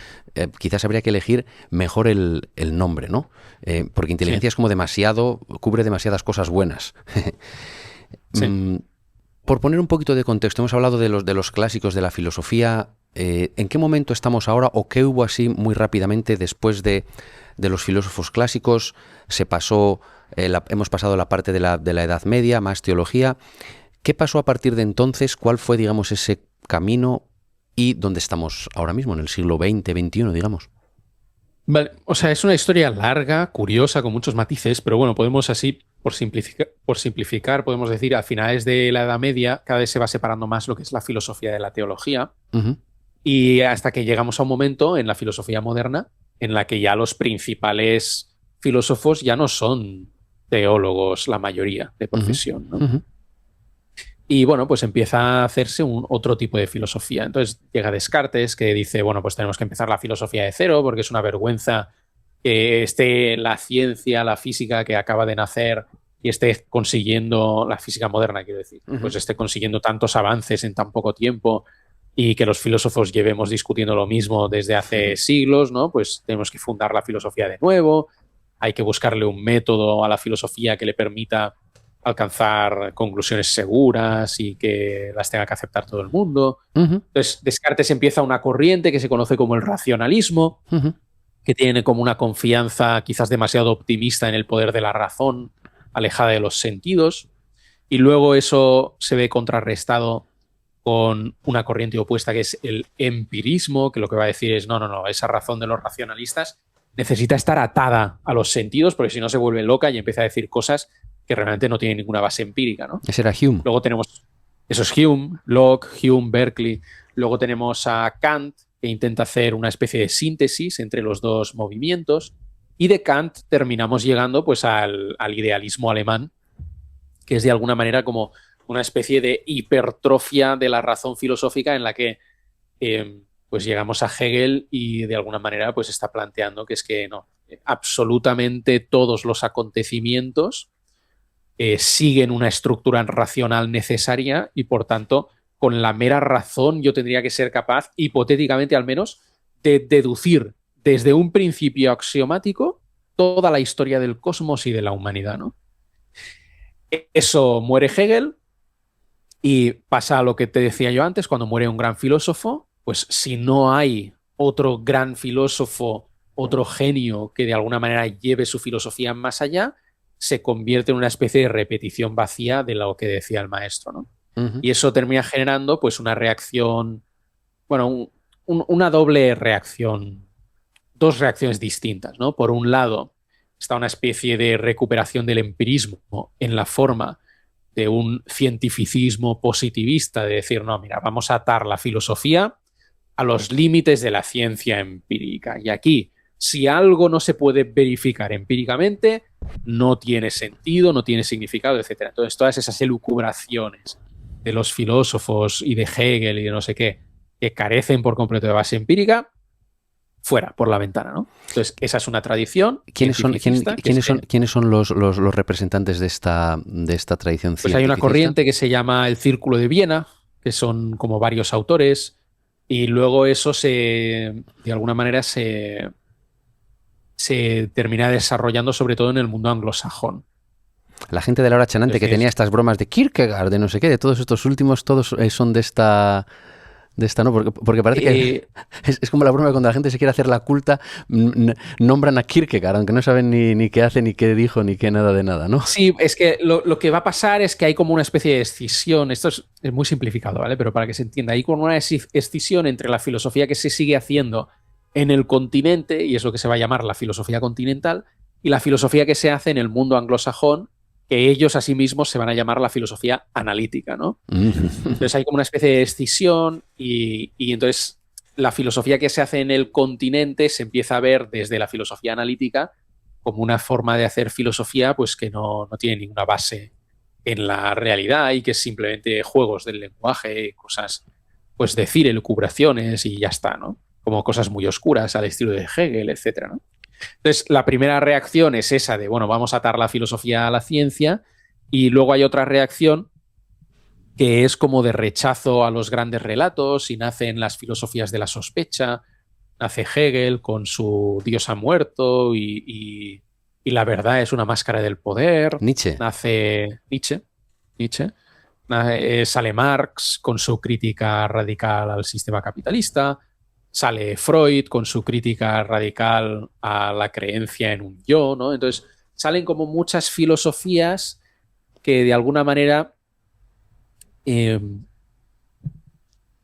quizás habría que elegir mejor el nombre, ¿no? Porque Sí, inteligencia es como demasiado, cubre demasiadas cosas buenas. sí. Mm, por poner un poquito de contexto, hemos hablado de los clásicos de la filosofía. ¿En qué momento estamos ahora o qué hubo así muy rápidamente después de los filósofos clásicos? Se pasó, hemos pasado la parte de la Edad Media, más teología. ¿Qué pasó a partir de entonces? ¿Cuál fue, digamos, ese camino y dónde estamos ahora mismo, en el siglo XX, XXI, digamos? Vale, o sea, es una historia larga, curiosa, con muchos matices, pero bueno, podemos así, por simplificar, podemos decir, a finales de la Edad Media, cada vez se va separando más lo que es la filosofía de la teología, Ujú, y hasta que llegamos a un momento en la filosofía moderna en la que ya los principales filósofos ya no son teólogos, la mayoría de ujú, profesión, ¿no? ujú, Y bueno, pues empieza a hacerse otro tipo de filosofía. Entonces llega Descartes, que dice, bueno, pues tenemos que empezar la filosofía de cero, porque es una vergüenza que esté la ciencia, la física que acaba de nacer y esté consiguiendo, la física moderna, quiero decir, ujú, pues esté consiguiendo tantos avances en tan poco tiempo y que los filósofos llevemos discutiendo lo mismo desde hace ujú, siglos, ¿no? Pues tenemos que fundar la filosofía de nuevo, hay que buscarle un método a la filosofía que le permita alcanzar conclusiones seguras y que las tenga que aceptar todo el mundo. Ujú, Entonces, Descartes empieza una corriente que se conoce como el racionalismo, ujú. que tiene como una confianza quizás demasiado optimista en el poder de la razón, alejada de los sentidos, y luego eso se ve contrarrestado con una corriente opuesta que es el empirismo, que lo que va a decir es, no, no, no, esa razón de los racionalistas necesita estar atada a los sentidos, porque si no se vuelve loca y empieza a decir cosas que realmente no tienen ninguna base empírica, ¿no? Ese era Hume. Luego tenemos, eso es Hume, Locke, Hume, Berkeley. Luego tenemos a Kant, que intenta hacer una especie de síntesis entre los dos movimientos. Y de Kant terminamos llegando pues al idealismo alemán, que es de alguna manera como una especie de hipertrofia de la razón filosófica en la que pues llegamos a Hegel y de alguna manera pues está planteando que es que no, absolutamente todos los acontecimientos siguen una estructura racional necesaria y por tanto con la mera razón yo tendría que ser capaz, hipotéticamente al menos, de deducir desde un principio axiomático toda la historia del cosmos y de la humanidad, ¿no? Eso muere Hegel y pasa a lo que te decía yo antes, cuando muere un gran filósofo, pues si no hay otro gran filósofo, otro genio que de alguna manera lleve su filosofía más allá, se convierte en una especie de repetición vacía de lo que decía el maestro, ¿no? Ujú. Y eso termina generando pues una reacción, bueno, una doble reacción, dos reacciones distintas, ¿no? Por un lado, está una especie de recuperación del empirismo en la forma de un cientificismo positivista, de decir, no, mira, vamos a atar la filosofía a los límites de la ciencia empírica. Y aquí, si algo no se puede verificar empíricamente, no tiene sentido, no tiene significado, etcétera. Entonces, todas esas elucubraciones de los filósofos y de Hegel y de no sé qué, que carecen por completo de base empírica, fuera, por la ventana, ¿no? Entonces, esa es una tradición cientificista. ¿Quiénes son los representantes de esta tradición Pues hay una cientificista? corriente que se llama el Círculo de Viena, que son como varios autores, y luego eso de alguna manera se termina desarrollando sobre todo en el mundo anglosajón. La gente de la hora chanante que tenía Entonces, estas bromas de Kierkegaard, de no sé qué, de todos estos últimos, todos son de esta, ¿no? Porque parece que eh, es como la broma cuando la gente se quiere hacer la culta, nombran a Kierkegaard, aunque no saben ni qué hace, ni qué dijo, ni qué nada de nada, ¿no? sí, es que lo que va a pasar es que hay como una especie de escisión, esto es muy simplificado, ¿vale? Pero para que se entienda, hay como una escisión entre la filosofía que se sigue haciendo en el continente, y es lo que se va a llamar la filosofía continental, y la filosofía que se hace en el mundo anglosajón, que ellos a sí mismos se van a llamar la filosofía analítica, ¿no? Entonces hay como una especie de escisión y entonces la filosofía que se hace en el continente se empieza a ver desde la filosofía analítica como una forma de hacer filosofía pues que no tiene ninguna base en la realidad y que es simplemente juegos del lenguaje, cosas, pues decir elucubraciones y ya está, ¿no? Como cosas muy oscuras al estilo de Hegel, etcétera, ¿no? Entonces, la primera reacción es esa de, bueno, vamos a atar la filosofía a la ciencia y luego hay otra reacción que es como de rechazo a los grandes relatos y nacen las filosofías de la sospecha, nace Hegel con su Dios ha muerto y la verdad es una máscara del poder, Nietzsche. nace Nietzsche, sale Marx con su crítica radical al sistema capitalista, sale Freud con su crítica radical a la creencia en un yo, ¿no? Entonces salen como muchas filosofías que de alguna manera eh,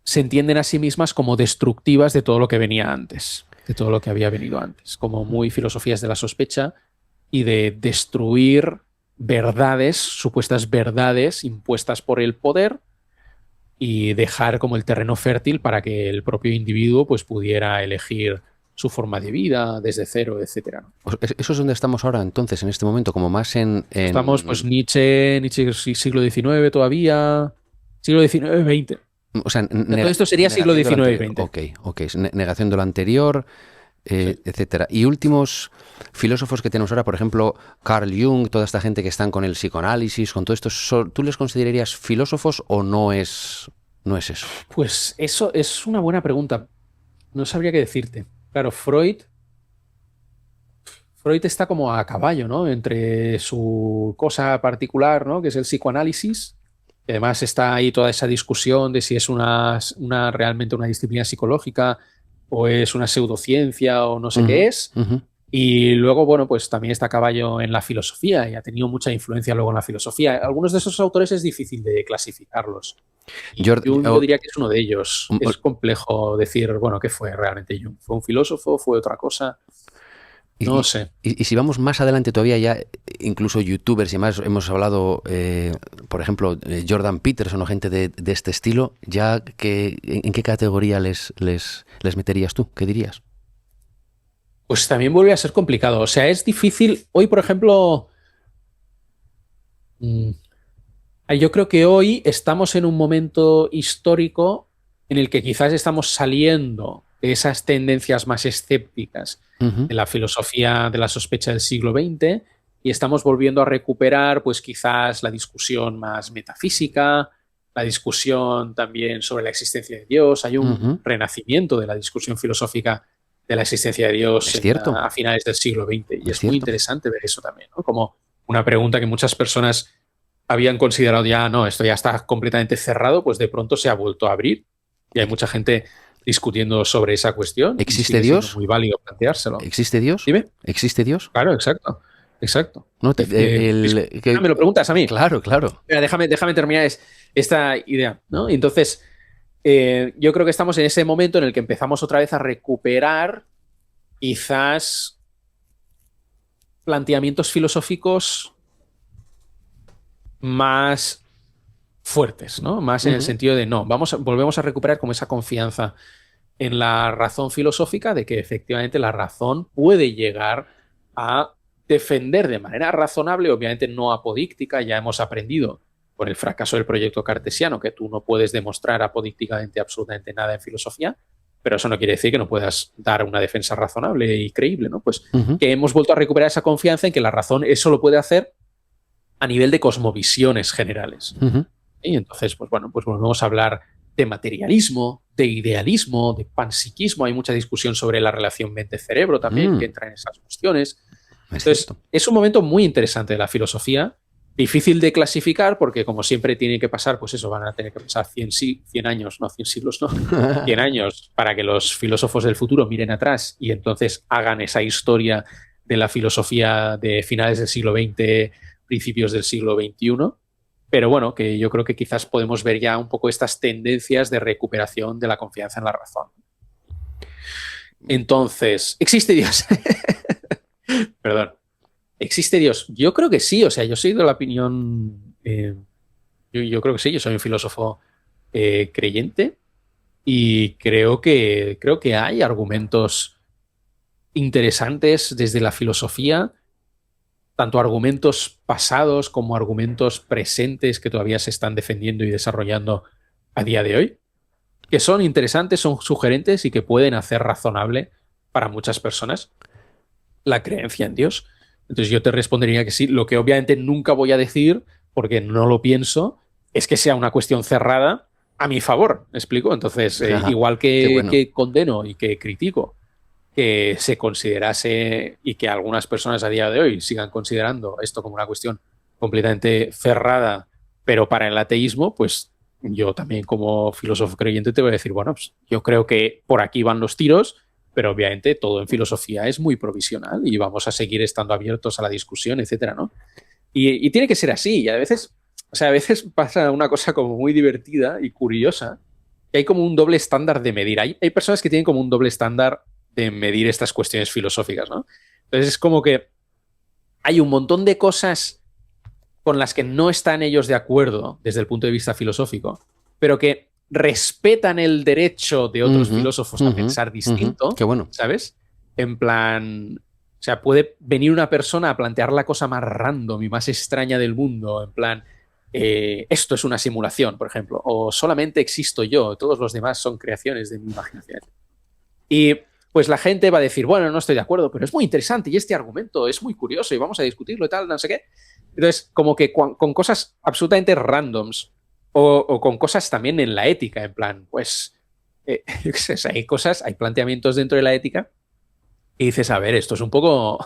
se entienden a sí mismas como destructivas de todo lo que venía antes, de todo lo que había venido antes, como muy filosofías de la sospecha y de destruir verdades, supuestas verdades impuestas por el poder y dejar como el terreno fértil para que el propio individuo pues pudiera elegir su forma de vida desde cero, etcétera, ¿no? Eso es donde estamos ahora, entonces, en este momento, como más Estamos pues Nietzsche siglo XIX todavía, siglo XIX, XX. o sea, Todo esto sería siglo negación de lo XIX y anterior. XX. Ok, negación de lo anterior, Sí. etcétera. Y últimos filósofos que tenemos ahora, por ejemplo, Carl Jung, toda esta gente que están con el psicoanálisis, con todo esto, ¿tú les considerarías filósofos o no es eso? Pues eso es una buena pregunta. No sabría qué decirte. Claro, Freud está como a caballo, ¿no? Entre su cosa particular, ¿no? Que es el psicoanálisis. Y además está ahí toda esa discusión de si es realmente una disciplina psicológica o es una pseudociencia o no sé qué Ujú, es. ujú. Y luego, bueno, pues también está a caballo en la filosofía y ha tenido mucha influencia luego en la filosofía. Algunos de esos autores es difícil de clasificarlos. Y Jord- Jung yo o- diría que es uno de ellos. o- Es complejo decir, bueno, ¿qué fue realmente Jung? ¿Fue un filósofo? ¿Fue otra cosa? No y, lo sé. y si vamos más adelante todavía, ya incluso youtubers y demás, hemos hablado, por ejemplo, Jordan Peterson o gente de este estilo, ya ¿en qué categoría les meterías tú? ¿Qué dirías? Pues también vuelve a ser complicado. O sea, es difícil. Hoy, por ejemplo, mm, yo creo que hoy estamos en un momento histórico en el que quizás estamos saliendo de esas tendencias más escépticas Ujú, de la filosofía de la sospecha del siglo XX y estamos volviendo a recuperar, pues quizás la discusión más metafísica, la discusión también sobre la existencia de Dios. Hay un ujú. renacimiento de la discusión filosófica de la existencia de Dios Es cierto, a finales del siglo XX y es es muy cierto. interesante ver eso también, ¿no? Como una pregunta que muchas personas habían considerado ya, no, esto ya está completamente cerrado, pues de pronto se ha vuelto a abrir y hay Ex- mucha gente discutiendo sobre esa cuestión y ¿Existe sigue siendo Dios? muy válido planteárselo. ¿Existe Dios? Dime. ¿Existe Dios? Claro, exacto. Exacto. No, Me lo preguntas a mí. claro, claro. Mira, déjame terminar esta idea, ¿no? Y entonces, yo creo que estamos en ese momento en el que empezamos otra vez a recuperar quizás planteamientos filosóficos más fuertes, ¿no? Más en el Ujú. sentido de no, volvemos a recuperar como esa confianza en la razón filosófica de que efectivamente la razón puede llegar a defender de manera razonable, obviamente no apodíctica, ya hemos aprendido con el fracaso del proyecto cartesiano que tú no puedes demostrar apodícticamente absolutamente nada en filosofía, pero eso no quiere decir que no puedas dar una defensa razonable y creíble, ¿no? Pues Ujú, que hemos vuelto a recuperar esa confianza en que la razón eso lo puede hacer a nivel de cosmovisiones generales. ujú. Y entonces, pues bueno, pues volvemos a hablar de materialismo, de idealismo, de panpsiquismo. Hay mucha discusión sobre la relación mente-cerebro también, que Mm, entra en esas cuestiones. es Entonces, cierto. es un momento muy interesante de la filosofía, difícil de clasificar porque como siempre tiene que pasar, pues eso, van a tener que pasar 100 años, no 100 siglos, no, 100 años para que los filósofos del futuro miren atrás y entonces hagan esa historia de la filosofía de finales del siglo XX, principios del siglo XXI. Pero bueno, que yo creo que quizás podemos ver ya un poco estas tendencias de recuperación de la confianza en la razón. Entonces, ¿existe Dios? Perdón. ¿Existe Dios? Yo creo que sí, o sea, yo soy de la opinión, yo creo que sí, yo soy un filósofo creyente y creo que hay argumentos interesantes desde la filosofía, tanto argumentos pasados como argumentos presentes que todavía se están defendiendo y desarrollando a día de hoy, que son interesantes, son sugerentes y que pueden hacer razonable para muchas personas la creencia en Dios. Entonces yo te respondería que sí. Lo que obviamente nunca voy a decir, porque no lo pienso, es que sea una cuestión cerrada a mi favor. ¿Me explico? Entonces, Ajá, igual qué bueno. que condeno y que critico que se considerase y que algunas personas a día de hoy sigan considerando esto como una cuestión completamente cerrada, pero para el ateísmo, pues yo también como filósofo creyente te voy a decir, bueno, pues yo creo que por aquí van los tiros, pero obviamente todo en filosofía es muy provisional y vamos a seguir estando abiertos a la discusión, etcétera, ¿no? Y tiene que ser así, y a veces, o sea, a veces pasa una cosa como muy divertida y curiosa, que hay como un doble estándar de medir. Hay personas que tienen como un doble estándar de medir estas cuestiones filosóficas, ¿no? Entonces es como que hay un montón de cosas con las que no están ellos de acuerdo desde el punto de vista filosófico, pero que respetan el derecho de otros Ujú, filósofos a ujú, pensar ujú. distinto, Qué bueno. ¿sabes? En plan, o sea, puede venir una persona a plantear la cosa más random y más extraña del mundo, en plan, esto es una simulación, por ejemplo, o solamente existo yo, todos los demás son creaciones de mi imaginación. Y pues la gente va a decir, bueno, no estoy de acuerdo, pero es muy interesante y este argumento es muy curioso y vamos a discutirlo y tal, no sé qué. Entonces, como que con cosas absolutamente randoms o con cosas también en la ética, en plan, pues, yo qué sé, hay cosas, hay planteamientos dentro de la ética y dices, a ver, esto es un poco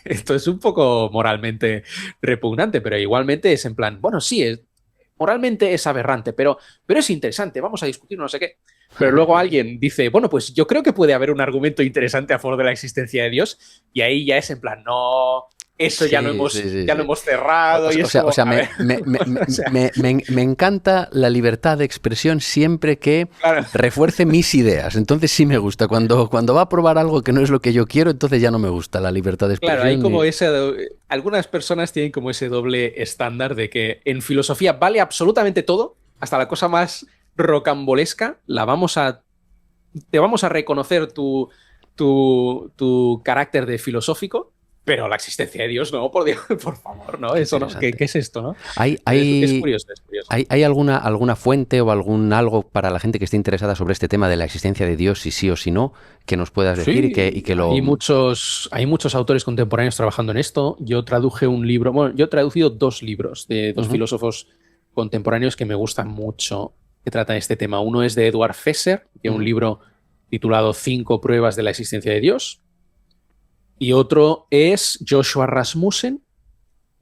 Esto es un poco moralmente repugnante, pero igualmente es en plan, bueno, sí, moralmente es aberrante, pero es interesante, vamos a discutir no sé qué. Pero luego alguien dice, bueno, pues yo creo que puede haber un argumento interesante a favor de la existencia de Dios, y ahí ya es en plan, no, eso ya Sí, sí, sí, ya lo sí. hemos cerrado y es como, a ver, o sea, me encanta la libertad de expresión siempre que claro, refuerce mis ideas. Entonces sí me gusta. Cuando va a probar algo que no es lo que yo quiero, entonces ya no me gusta la libertad de claro, hay expresión. como algunas personas tienen como ese doble estándar de que en filosofía vale absolutamente todo, hasta la cosa más rocambolesca, te vamos a reconocer tu carácter de filosófico, pero la existencia de Dios, no, por Dios, por favor, ¿no? Qué Eso no, interesante. ¿qué es esto, no? ¿Hay, Es hay, curioso, es curioso. hay alguna fuente o algún algo para la gente que esté interesada sobre este tema de la existencia de Dios, si sí o si no, que nos puedas decir y Sí, que lo... hay muchos autores contemporáneos trabajando en esto. Yo traduje un libro, bueno, yo he traducido dos libros de dos Ujú, filósofos contemporáneos que me gustan mucho, que tratan este tema. Uno es de Eduard Fesser, que es un ujú. libro titulado Cinco pruebas de la existencia de Dios, y otro es Joshua Rasmussen,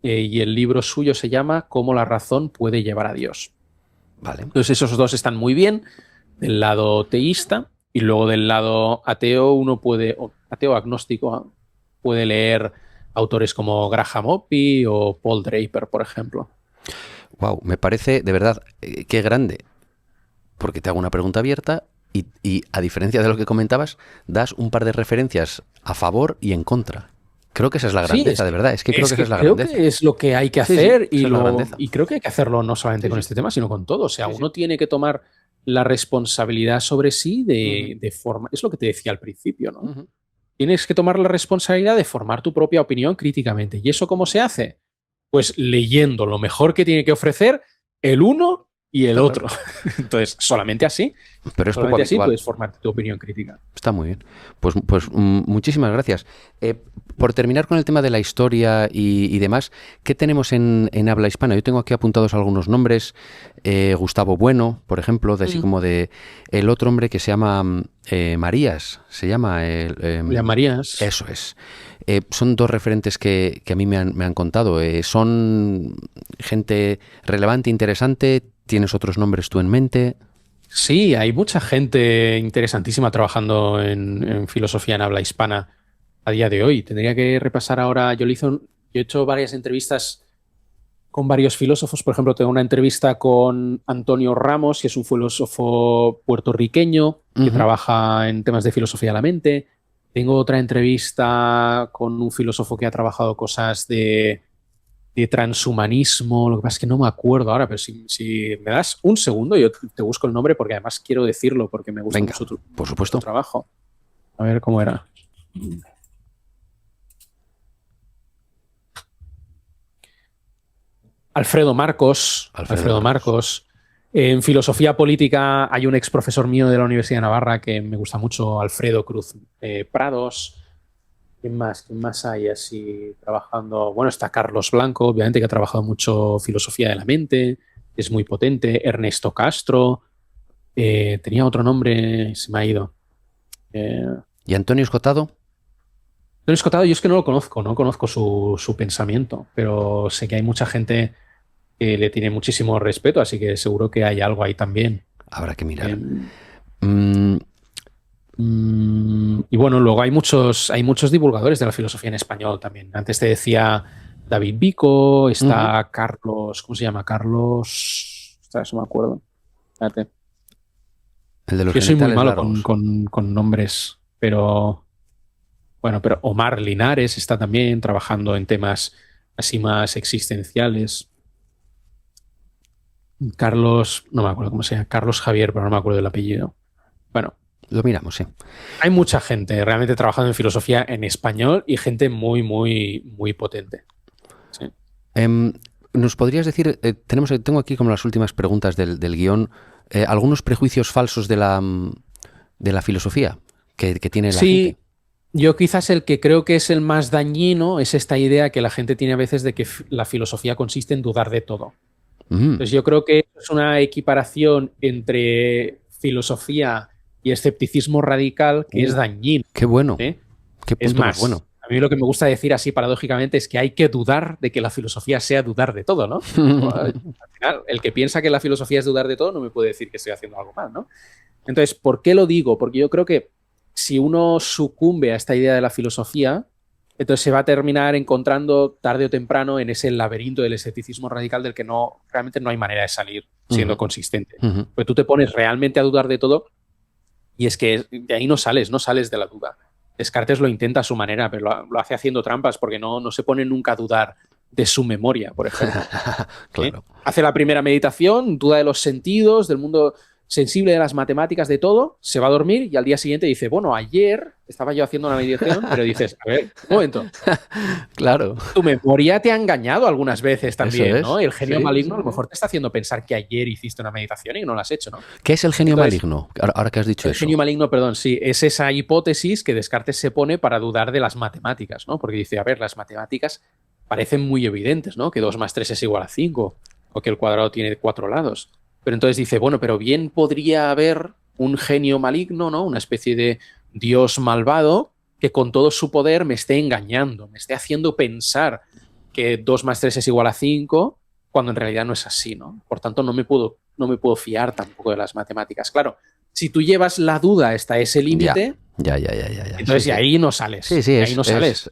y el libro suyo se llama Cómo la razón puede llevar a Dios. Vale. Entonces esos dos están muy bien del lado teísta y luego del lado ateo uno puede, o ateo agnóstico, puede leer autores como Graham Oppy o Paul Draper, por ejemplo. Wow, me parece de verdad qué grande, porque te hago una pregunta abierta y a diferencia de lo que comentabas, das un par de referencias a favor y en contra. Creo que esa es la Sí, grandeza, de verdad. Es que creo es que esa que es la creo grandeza. que es lo que hay que Sí, sí, hacer esa es la grandeza. y creo que hay que hacerlo no solamente Sí, con sí, este tema, sino con todo. O sea, sí, sí. uno tiene que tomar la responsabilidad sobre sí Ujú, de forma. Es lo que te decía al principio, ¿no? ujú. Tienes que tomar la responsabilidad de formar tu propia opinión críticamente. ¿Y eso cómo se hace? Pues leyendo lo mejor que tiene que ofrecer el uno y el Está claro. otro. Entonces, Pero es poco solamente así habitual. puedes formar tu opinión crítica. Está muy bien. Pues muchísimas gracias. Por terminar con el tema de la historia y demás, ¿qué tenemos en habla hispana? Yo tengo aquí apuntados algunos nombres. Gustavo Bueno, por ejemplo, de así Mm. como de el otro hombre que se llama Marías. Se llama Julián Marías. eso es. Son dos referentes que a mí me han contado. Son gente relevante, interesante. ¿Tienes otros nombres tú en mente? Sí, hay mucha gente interesantísima trabajando en filosofía en habla hispana a día de hoy. Tendría que repasar ahora. Yo he hecho varias entrevistas con varios filósofos. Por ejemplo, tengo una entrevista con Antonio Ramos, que es un filósofo puertorriqueño que Ujú. trabaja en temas de filosofía de la mente. Tengo otra entrevista con un filósofo que ha trabajado cosas de transhumanismo. Lo que pasa es que no me acuerdo ahora, pero si me das un segundo, yo te busco el nombre porque además quiero decirlo porque me gusta Venga, mucho por su supuesto. trabajo. A ver cómo era. Alfredo Marcos. Alfredo Alfredo Marcos. Marcos. En filosofía política hay un ex profesor mío de la Universidad de Navarra que me gusta mucho, Alfredo Cruz Prados. ¿Quién más? ¿Quién más hay así trabajando? Bueno, está Carlos Blanco, obviamente, que ha trabajado mucho filosofía de la mente, es muy potente. Ernesto Castro. Tenía otro nombre, se me ha ido. Eh, ¿Y Antonio Escotado? Antonio Escotado, yo es que no lo conozco, no conozco su pensamiento, pero sé que hay mucha gente que le tiene muchísimo respeto, así que seguro que hay algo ahí también. Habrá que Eh, mirar. Mm, y bueno, luego hay muchos divulgadores de la filosofía en español también. Antes te decía David Vico, ujú. está Carlos, ¿cómo se llama? Carlos, ostras, no me acuerdo. Espérate. El de los Yo soy muy genitales malo largos. con nombres, pero bueno, pero Omar Linares está también trabajando en temas así más existenciales. Carlos, no me acuerdo cómo se llama, Carlos Javier, pero no me acuerdo del apellido. Bueno, Lo miramos, sí. hay mucha gente realmente trabajando en filosofía en español y gente muy, muy, muy potente. Sí. Em, ¿Nos podrías decir, tengo aquí como las últimas preguntas del guión, algunos prejuicios falsos de la filosofía que tiene la gente? Sí, yo quizás el que creo que es el más dañino es esta idea que la gente tiene a veces de que la filosofía consiste en dudar de todo. Mm, Entonces yo creo que es una equiparación entre filosofía y escepticismo radical que es dañino. qué bueno, ¿Eh? qué Es punto más más, bueno. A mí lo que me gusta decir así paradójicamente es que hay que dudar de que la filosofía sea dudar de todo, ¿no? Al final, el que piensa que la filosofía es dudar de todo no me puede decir que estoy haciendo algo mal, ¿no? Entonces, ¿por qué lo digo? Porque yo creo que si uno sucumbe a esta idea de la filosofía, entonces se va a terminar encontrando tarde o temprano en ese laberinto del escepticismo radical del que realmente no hay manera de salir siendo consistente. Porque tú te pones realmente a dudar de todo y es que de ahí no sales de la duda. Descartes lo intenta a su manera, pero lo hace haciendo trampas porque no se pone nunca a dudar de su memoria, por ejemplo. Claro. Hace la primera meditación, duda de los sentidos, del mundo sensible, de las matemáticas, de todo, se va a dormir y al día siguiente dice, bueno, ayer estaba yo haciendo una meditación, pero dices, a ver, un momento. Claro. Tu memoria te ha engañado algunas veces también, Eso es. ¿no? El genio Sí, maligno sí. a lo mejor te está haciendo pensar que ayer hiciste una meditación y no la has hecho, ¿no? ¿Qué es el genio Entonces, maligno? Ahora que has dicho el eso. genio maligno, perdón, sí, es esa hipótesis que Descartes se pone para dudar de las matemáticas, ¿no? Porque dice, a ver, las matemáticas parecen muy evidentes, ¿no? Que 2 más 3 es igual a 5 o que el cuadrado tiene 4 lados. Pero entonces dice, bueno, pero bien podría haber un genio maligno, ¿no? Una especie de dios malvado que con todo su poder me esté engañando, me esté haciendo pensar que 2 más 3 es igual a 5 cuando en realidad no es así, ¿no? Por tanto, no me puedo fiar tampoco de las matemáticas. Claro, si tú llevas la duda hasta ese límite, Ya. entonces Sí, de ahí no sales. Sí, De ahí no sales.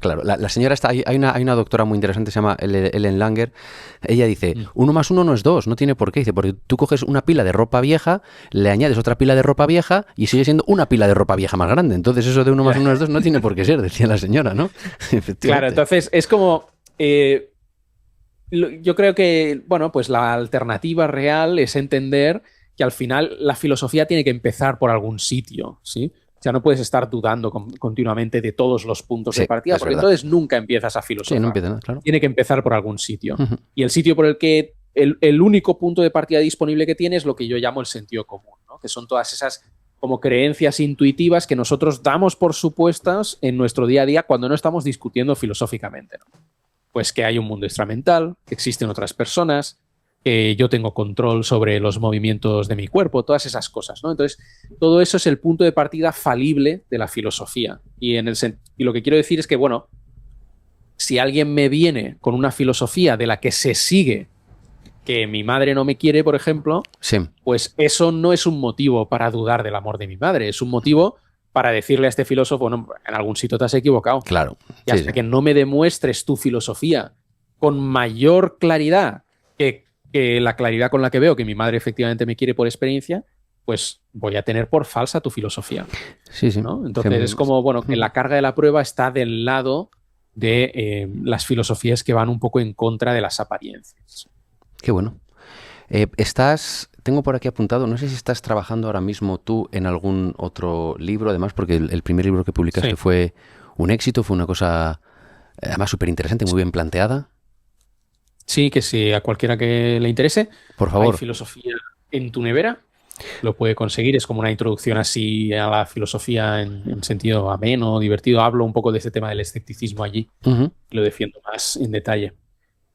Claro, la señora está. Hay una doctora muy interesante, se llama Ellen Langer. Ella dice: 1 más 1 no es 2, no tiene por qué. Dice, porque tú coges una pila de ropa vieja, le añades otra pila de ropa vieja y sigue siendo una pila de ropa vieja más grande. Entonces, eso de 1 más 1 es 2 no tiene por qué ser, decía la señora, ¿no? Claro, entonces es como. Yo creo que, bueno, pues la alternativa real es entender que al final la filosofía tiene que empezar por algún sitio, ¿sí? O sea, no puedes estar dudando continuamente de todos los puntos de partida, porque entonces nunca empiezas a filosofar. Sí, no empieza, claro. Tiene que empezar por algún sitio. Y el sitio por el que el único punto de partida disponible que tiene es lo que yo llamo el sentido común, ¿no? Que son todas esas como creencias intuitivas que nosotros damos por supuestas en nuestro día a día cuando no estamos discutiendo filosóficamente, ¿no? Pues que hay un mundo extramental, que existen otras personas, que yo tengo control sobre los movimientos de mi cuerpo, todas esas cosas, ¿no? Entonces, todo eso es el punto de partida falible de la filosofía. Y lo que quiero decir es que, bueno, si alguien me viene con una filosofía de la que se sigue que mi madre no me quiere, por ejemplo, pues eso no es un motivo para dudar del amor de mi madre, es un motivo para decirle a este filósofo, bueno, en algún sitio te has equivocado. Claro. Y hasta que no me demuestres tu filosofía con mayor claridad que la claridad con la que veo que mi madre efectivamente me quiere por experiencia, pues voy a tener por falsa tu filosofía. Sí. ¿no? Entonces es como, bueno, que la carga de la prueba está del lado de las filosofías que van un poco en contra de las apariencias. Qué bueno. Tengo por aquí apuntado, no sé si estás trabajando ahora mismo tú en algún otro libro, además, porque el primer libro que publicaste fue un éxito, fue una cosa además súper interesante, muy bien planteada. Sí, que si a cualquiera que le interese, por favor. Hay filosofía en tu nevera, lo puede conseguir, es como una introducción así a la filosofía en sentido ameno, divertido. Hablo un poco de este tema del escepticismo allí, y lo defiendo más en detalle.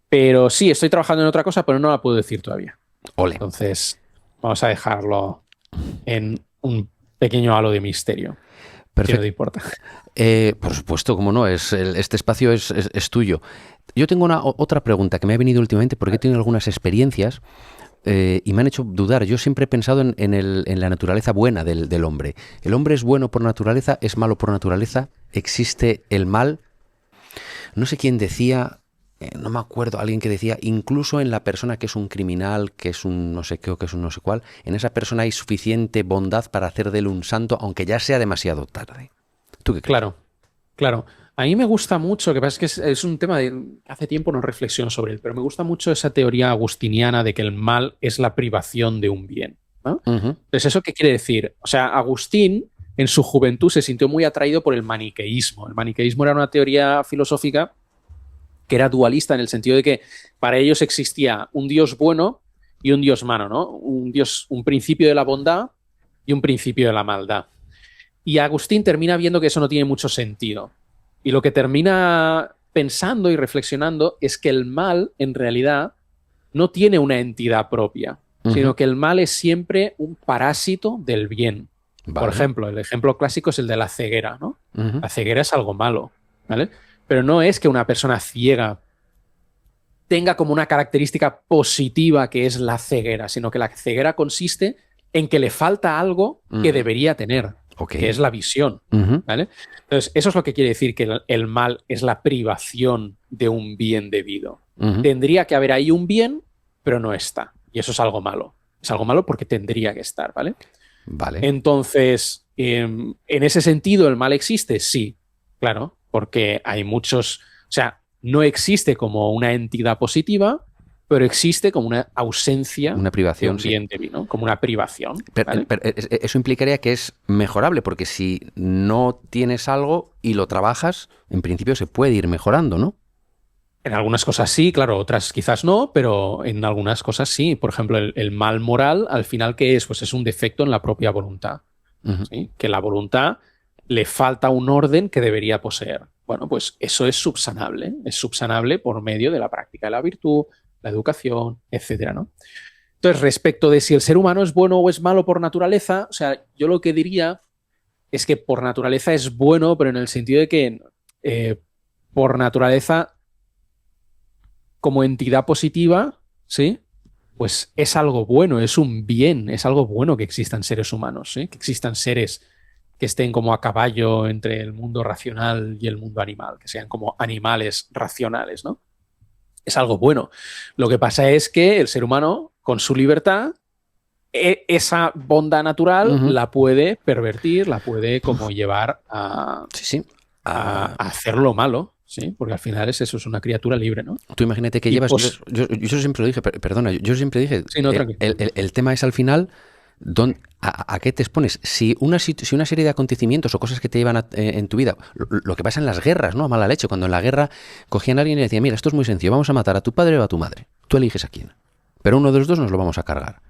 Pero sí, estoy trabajando en otra cosa, pero no la puedo decir todavía. Ole. Entonces, vamos a dejarlo en un pequeño halo de misterio. Perfecto. Si no te importa. Por supuesto, cómo no, este espacio es tuyo. Yo tengo otra pregunta que me ha venido últimamente porque he tenido algunas experiencias y me han hecho dudar. Yo siempre he pensado en la naturaleza buena del hombre. ¿El hombre es bueno por naturaleza? ¿Es malo por naturaleza? ¿Existe el mal? No sé quién decía... no me acuerdo, alguien que decía, incluso en la persona que es un criminal, que es un no sé qué o que es un no sé cuál, en esa persona hay suficiente bondad para hacer de él un santo, aunque ya sea demasiado tarde. ¿Tú qué crees? Claro. A mí me gusta mucho, que pasa es que es un tema de hace tiempo no reflexiono sobre él, pero me gusta mucho esa teoría agustiniana de que el mal es la privación de un bien, ¿no? Entonces, ¿eso qué quiere decir? O sea, Agustín en su juventud se sintió muy atraído por el maniqueísmo. El maniqueísmo era una teoría filosófica que era dualista en el sentido de que para ellos existía un Dios bueno y un Dios malo, ¿no? Un principio de la bondad y un principio de la maldad. Y Agustín termina viendo que eso no tiene mucho sentido. Y lo que termina pensando y reflexionando es que el mal, en realidad, no tiene una entidad propia, sino que el mal es siempre un parásito del bien. Vale. Por ejemplo, el ejemplo clásico es el de la ceguera, ¿no? La ceguera es algo malo, ¿vale? Pero no es que una persona ciega tenga como una característica positiva que es la ceguera, sino que la ceguera consiste en que le falta algo que debería tener, que es la visión, ¿vale? Entonces, eso es lo que quiere decir que el mal es la privación de un bien debido. Tendría que haber ahí un bien, pero no está. Y eso es algo malo. Es algo malo porque tendría que estar, ¿vale? Vale. Entonces, en ese sentido, ¿el mal existe? Sí, claro, porque hay muchos, o sea, no existe como una entidad positiva, pero existe como una ausencia, una privación, de un bien debido, ¿no? Como una privación. ¿Vale? Pero eso implicaría que es mejorable, porque si no tienes algo y lo trabajas, en principio se puede ir mejorando, ¿no? En algunas cosas sí, claro, otras quizás no, pero en algunas cosas sí. Por ejemplo, el mal moral, al final, ¿qué es? Pues es un defecto en la propia voluntad. ¿Sí? Que la voluntad le falta un orden que debería poseer. Bueno, pues eso es subsanable por medio de la práctica de la virtud, la educación, etcétera, ¿no? Entonces, respecto de si el ser humano es bueno o es malo por naturaleza, o sea, yo lo que diría es que por naturaleza es bueno, pero en el sentido de que por naturaleza, como entidad positiva, ¿sí? Pues es algo bueno, es un bien, es algo bueno que existan seres humanos, ¿sí? Que existan seres que estén como a caballo entre el mundo racional y el mundo animal, que sean como animales racionales, ¿no? Es algo bueno. Lo que pasa es que el ser humano, con su libertad, esa bondad natural la puede pervertir, la puede como llevar a, a hacerlo malo. Sí, porque al final es eso, es una criatura libre, ¿no? Tú imagínate que llevas... Pues, yo siempre lo dije, perdona, yo siempre dije... Sí, no, el tema es al final... ¿A qué te expones? Si una serie de acontecimientos o cosas que te llevan en tu vida, lo que pasa en las guerras, ¿no? A mala leche, cuando en la guerra cogían a alguien y le decían, mira, esto es muy sencillo, vamos a matar a tu padre o a tu madre. Tú eliges a quién. Pero uno de los dos nos lo vamos a cargar.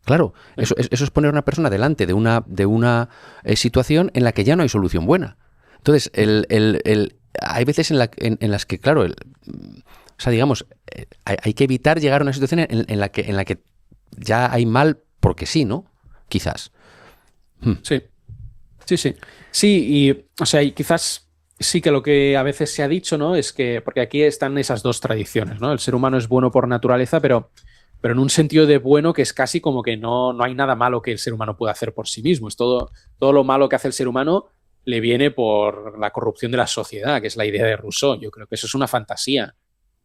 Claro, eso es poner a una persona delante de una situación en la que ya no hay solución buena. Entonces, hay veces en las que, claro, o sea, digamos, hay que evitar llegar a una situación en la que ya hay mal porque sí, ¿no? Quizás. Sí. Sí, y, o sea, y quizás sí que lo que a veces se ha dicho, ¿no? Es que, porque aquí están esas dos tradiciones, ¿no? El ser humano es bueno por naturaleza, pero en un sentido de bueno que es casi como que no hay nada malo que el ser humano pueda hacer por sí mismo. Es todo lo malo que hace el ser humano le viene por la corrupción de la sociedad, que es la idea de Rousseau. Yo creo que eso es una fantasía.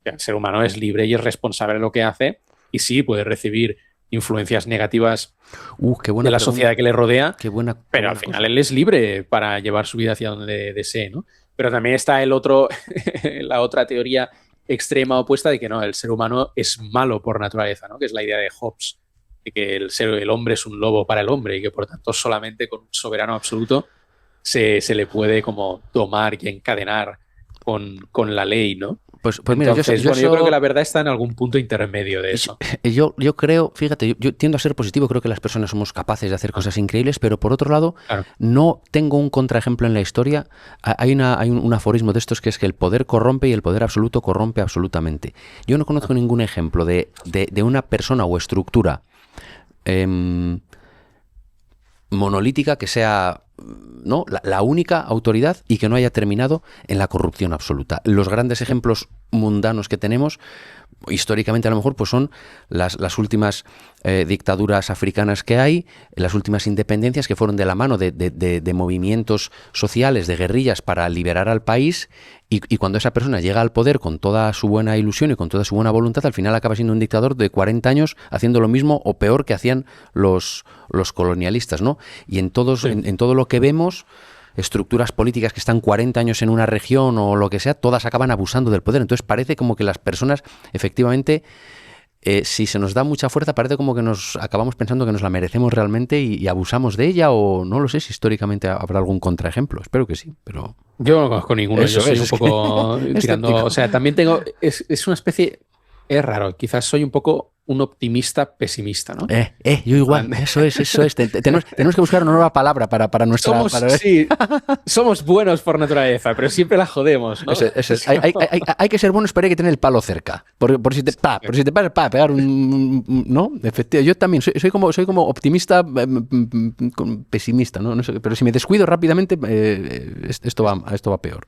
El ser humano es libre y es responsable de lo que hace y sí puede recibir influencias negativas de la sociedad que le rodea, pero al final él es libre para llevar su vida hacia donde desee, ¿no? Pero también está la otra teoría extrema opuesta de que no, el ser humano es malo por naturaleza, ¿no? Que es la idea de Hobbes, de que el hombre es un lobo para el hombre y que por tanto solamente con un soberano absoluto se le puede como domar y encadenar con la ley, ¿no? Pues mira, entonces, yo creo que la verdad está en algún punto intermedio de eso. Yo creo, fíjate, yo tiendo a ser positivo, creo que las personas somos capaces de hacer cosas increíbles, pero por otro lado, no tengo un contraejemplo en la historia. Hay un aforismo de estos que es que el poder corrompe y el poder absoluto corrompe absolutamente. Yo no conozco ningún ejemplo de una persona o estructura monolítica que sea, ¿no?, la única autoridad y que no haya terminado en la corrupción absoluta. Los grandes ejemplos mundanos que tenemos, históricamente a lo mejor, pues son las últimas dictaduras africanas que hay, las últimas independencias que fueron de la mano de movimientos sociales, de guerrillas para liberar al país, y cuando esa persona llega al poder con toda su buena ilusión y con toda su buena voluntad, al final acaba siendo un dictador de 40 años haciendo lo mismo o peor que hacían los colonialistas, ¿no? Y en todo lo que vemos, estructuras políticas que están 40 años en una región o lo que sea, todas acaban abusando del poder. Entonces parece como que las personas, efectivamente, si se nos da mucha fuerza, parece como que nos acabamos pensando que nos la merecemos realmente y abusamos de ella, o no lo sé si históricamente habrá algún contraejemplo. Espero que sí, pero... Yo no conozco ninguno. Yo soy un poco tirando... O sea, también tengo... Es una especie... Es raro, quizás soy un poco un optimista pesimista, ¿no? Yo igual, eso es. Tenemos que buscar una nueva palabra para nuestra... Sí, somos buenos por naturaleza, pero siempre la jodemos, ¿no? Hay que ser buenos, pero hay que tener el palo cerca. Por si te pasa pegar un... ¿No? Efectivamente, yo también soy como optimista pesimista, ¿no? No sé, pero si me descuido rápidamente, esto va peor.